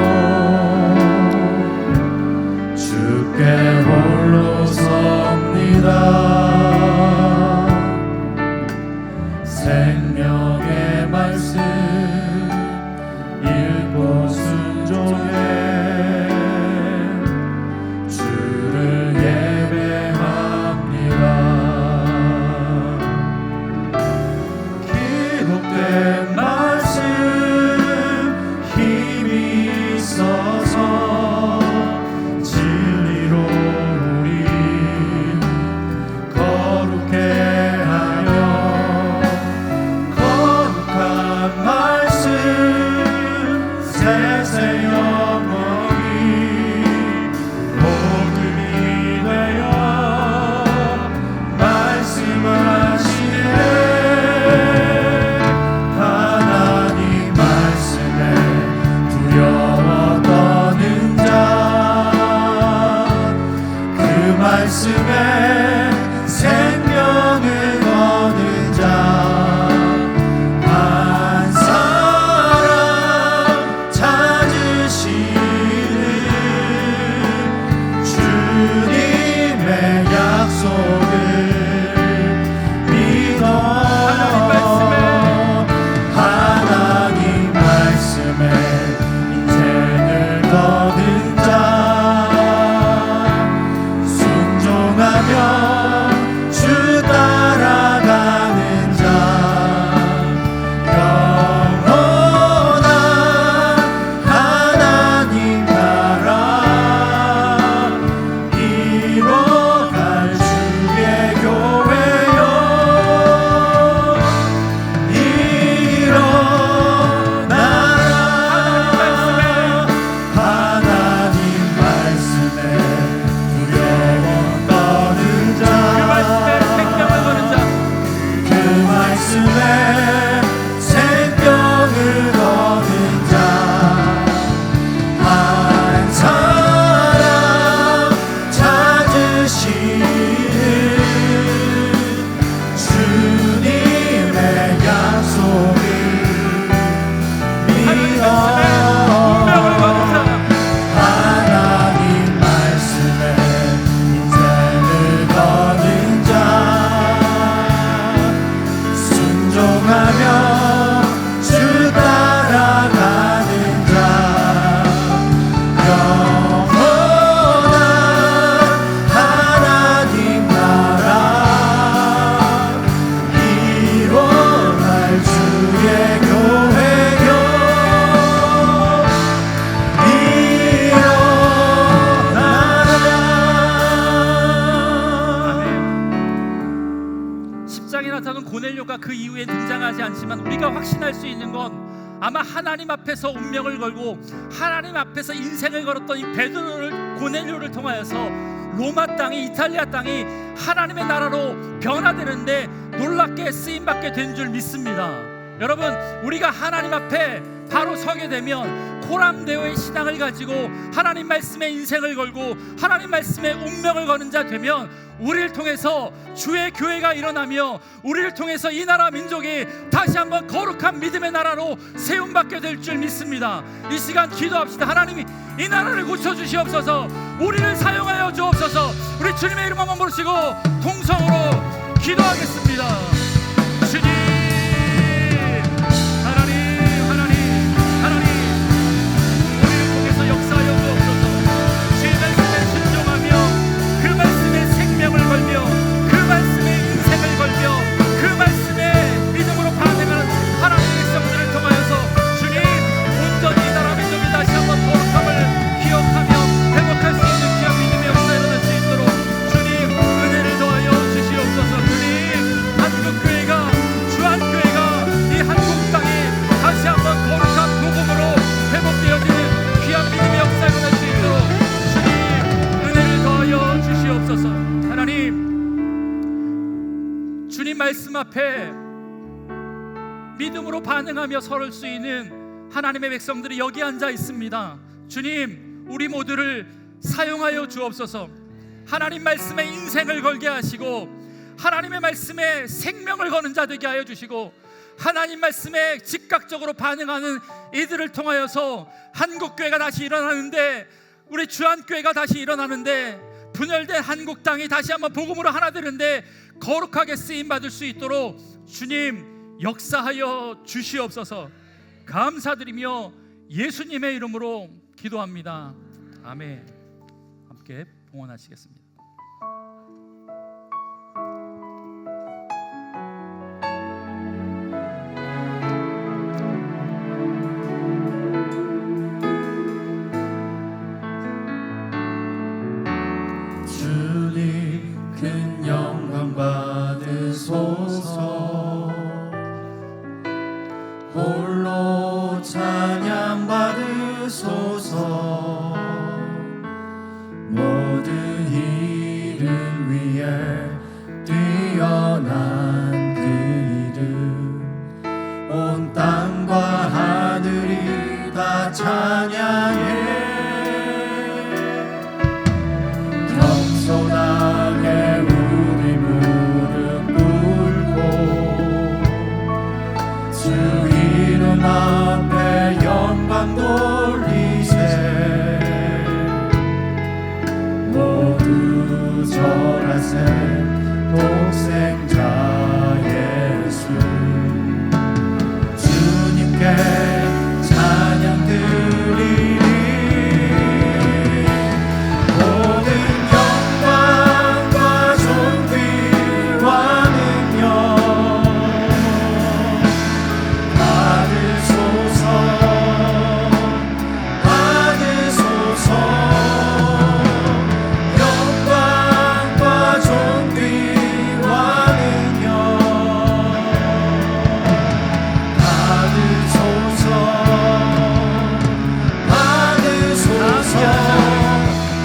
주께 홀로 섭니다. 생명의 말씀 읽고 순종해 주를 예배합니다. 기록된 말씀 힘이 있어서 진리로 우리 말씀에 생명을 거는 자 한 사람 찾으시는 주님의 약속을 믿어 하나님 말씀에 인생을 거는 자 순종하며 주 따라가는 자 영원한 하나님 나라 이뤄갈 주의 교회여 일어나라 하나님 말씀에 두려워 떠는 자 그 말씀에 생명을 거는 자 한 사람 찾으시는 주님의 약속을 믿어 하나님 말씀에 인생을 거는 자 순종하며 주 따라가는 자 영원한 하나님 나라 이뤄갈 주의 교회여 일어나라. 10장에 나타난 고넬료가 그 이후에 등장하지 않지만 우리가 확신할 수 있는 건 아마 하나님 앞에서 운명을 걸고 하나님 앞에서 인생을 걸었던 이 베드로를 고넬료를 통하여서 로마 땅이 이탈리아 땅이 하나님의 나라로 변화되는데 놀랍게 쓰임받게 된 줄 믿습니다. 여러분, 우리가 하나님 앞에 바로 서게 되면 코람데오의 신앙을 가지고 하나님 말씀에 인생을 걸고 하나님 말씀에 운명을 거는 자 되면 우리를 통해서 주의 교회가 일어나며 우리를 통해서 이 나라 민족이 다시 한번 거룩한 믿음의 나라로 세움받게 될 줄 믿습니다. 이 시간 기도합시다. 하나님이 이 나라를 고쳐주시옵소서. 우리를 사용하여 주옵소서. 우리 주님의 이름 한번 부르시고 동성으로 기도하겠습니다. 주님, 하나님, 우리를 통해서 역사하여 주옵소서. 주의 말씀에 순종하며 그 말씀에 생명을 걸며 그 말씀에 인생을 걸며 그 말씀에 믿음으로 반응하는 하나님의 백성들을 통하여서 주님, 온전히 이 나라 민족이 다시 한번 거룩함을 기억하며 회복할 수 있는 귀한 믿음의 역사 일어날 수 있도록 주님 은혜를 더하여 주시옵소서. 주님, 한국교회가 주한교회가 이 한국 땅에 다시 한번 거룩한 복음으로 회복되어지는 귀한 믿음의 역사 일어날 수 있도록 주님 은혜를 더하여 주시옵소서. 하나님, 주님 말씀 앞에 믿음으로 반응하며 서를 수 있는 하나님의 백성들이 여기 앉아 있습니다. 주님, 우리 모두를 사용하여 주옵소서. 하나님 말씀에 인생을 걸게 하시고 하나님의 말씀에 생명을 거는 자 되게 하여 주시고 하나님 말씀에 즉각적으로 반응하는 이들을 통하여서 한국교회가 다시 일어나는데 우리 주한교회가 다시 일어나는데 분열된 한국 땅이 다시 한번 복음으로 하나 되는데 거룩하게 쓰임받을 수 있도록 주님 역사하여 주시옵소서. 감사드리며 예수님의 이름으로 기도합니다. 아멘. 함께 봉헌하시겠습니다. 주님 큰 영광 받으소서. 홀로 찬양 받으소서. 모든 이름 위에 뛰어난 그 이름 온 땅과 하늘이 다 찬양해. 겸손한 자세 독생자 예수 주님께 찬양 드리리 모든 영광과 존귀와 능력 받으소서 영광과 존귀와 능력 받으소서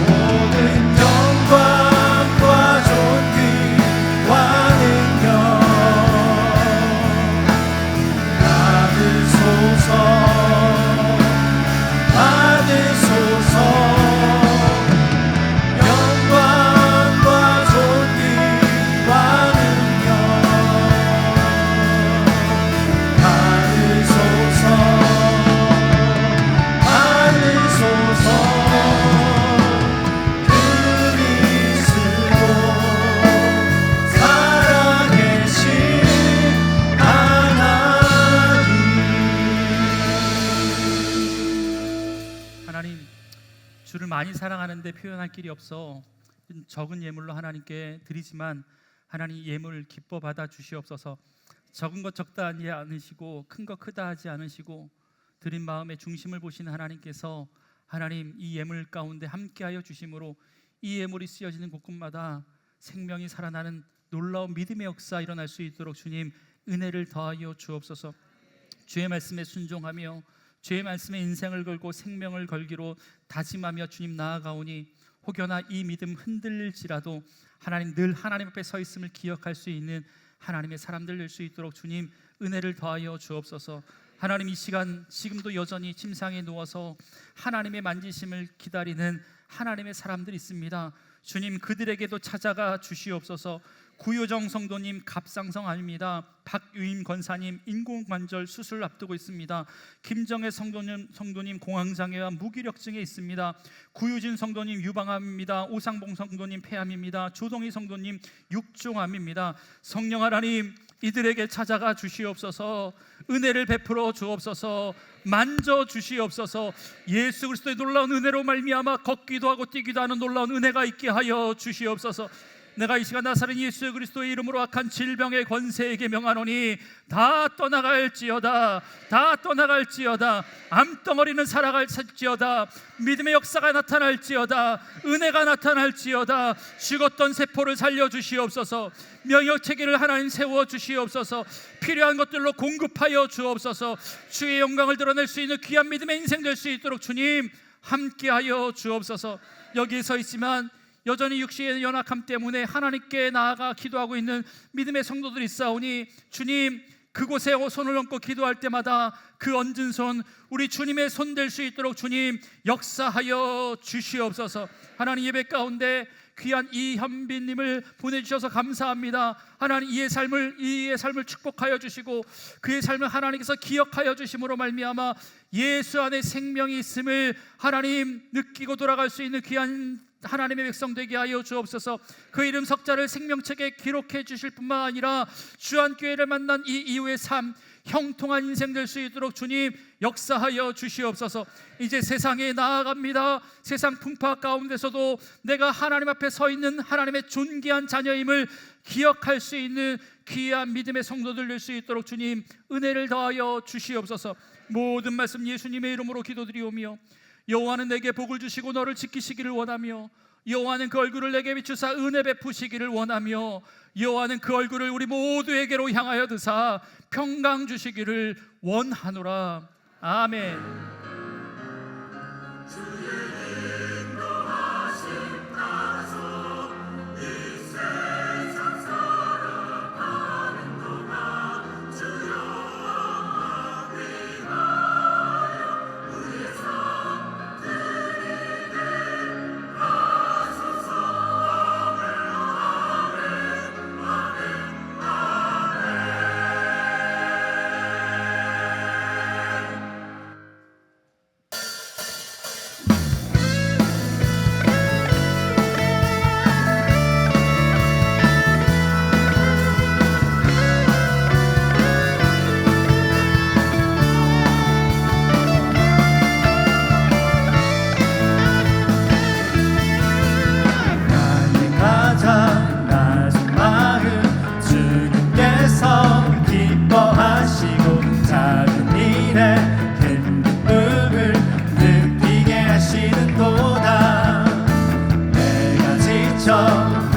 모든 영광과 존귀와 능력 받으소서 영광과 존귀와 능력 받으소서 그리스도 살아계신 하나님, 주를 많이 사랑하는데 표현할 길이 없어 적은 예물로 하나님께 드리지만 하나님 예물 기뻐 받아 주시옵소서. 적은 것 적다 하지 않으시고 큰 것 크다 하지 않으시고 드린 마음의 중심을 보시는 하나님께서 하나님 이 예물 가운데 함께하여 주심으로 이 예물이 쓰여지는 곳곳마다 생명이 살아나는 놀라운 믿음의 역사 일어날 수 있도록 주님 은혜를 더하여 주옵소서. 주의 말씀에 순종하며 주의 말씀에 인생을 걸고 생명을 걸기로 다짐하며 주님 나아가오니 혹여나 이 믿음 흔들릴지라도 하나님 늘 하나님 앞에 서 있음을 기억할 수 있는 하나님의 사람들 될 수 있도록 주님 은혜를 더하여 주옵소서. 하나님 이 시간 지금도 여전히 침상에 누워서 하나님의 만지심을 기다리는 하나님의 사람들이 있습니다. 주님 그들에게도 찾아가 주시옵소서. 구효정 성도님 갑상선 암입니다. 박유임 권사님 인공관절 수술 앞두고 있습니다. 김정혜 성도님 공황장애와 무기력증에 있습니다. 구유진 성도님 유방암입니다. 오상봉 성도님 폐암입니다. 조동희 성도님 육종암입니다. 성령 하나님 이들에게 찾아가 주시옵소서. 은혜를 베풀어 주옵소서. 만져 주시옵소서. 예수 그리스도의 놀라운 은혜로 말미암아 걷기도 하고 뛰기도 하는 놀라운 은혜가 있게 하여 주시옵소서. 내가 이 시간 나사렛 예수 그리스도의 이름으로 악한 질병의 권세에게 명하노니 다 떠나갈지어다. 다 떠나갈지어다. 암덩어리는 살아갈지어다. 믿음의 역사가 나타날지어다. 은혜가 나타날지어다. 죽었던 세포를 살려주시옵소서. 명역체계를 하나님 세워주시옵소서. 필요한 것들로 공급하여 주옵소서. 주의 영광을 드러낼 수 있는 귀한 믿음의 인생 될 수 있도록 주님 함께하여 주옵소서. 여기에 서 있지만 여전히 육신의 연약함 때문에 하나님께 나아가 기도하고 있는 믿음의 성도들이 있사오니 주님 그곳에 손을 얹고 기도할 때마다 그 얹은 손 우리 주님의 손 될 수 있도록 주님 역사하여 주시옵소서. 하나님 예배 가운데 귀한 이현빈님을 보내주셔서 감사합니다. 하나님 이의 삶을 축복하여 주시고 그의 삶을 하나님께서 기억하여 주심으로 말미암아 예수 안에 생명이 있음을 하나님 느끼고 돌아갈 수 있는 귀한 하나님의 백성 되게 하여 주옵소서. 그 이름 석자를 생명책에 기록해 주실 뿐만 아니라 주안교회를 만난 이 이후의 삶 형통한 인생 될 수 있도록 주님 역사하여 주시옵소서. 이제 세상에 나아갑니다. 세상 풍파 가운데서도 내가 하나님 앞에 서 있는 하나님의 존귀한 자녀임을 기억할 수 있는 귀한 믿음의 성도들 될 수 있도록 주님 은혜를 더하여 주시옵소서. 모든 말씀 예수님의 이름으로 기도드리오며 여호와는 내게 복을 주시고 너를 지키시기를 원하며 여호와는 그 얼굴을 내게 비추사 은혜 베푸시기를 원하며 여호와는 그 얼굴을 우리 모두에게로 향하여 드사 평강 주시기를 원하노라. 아멘. 자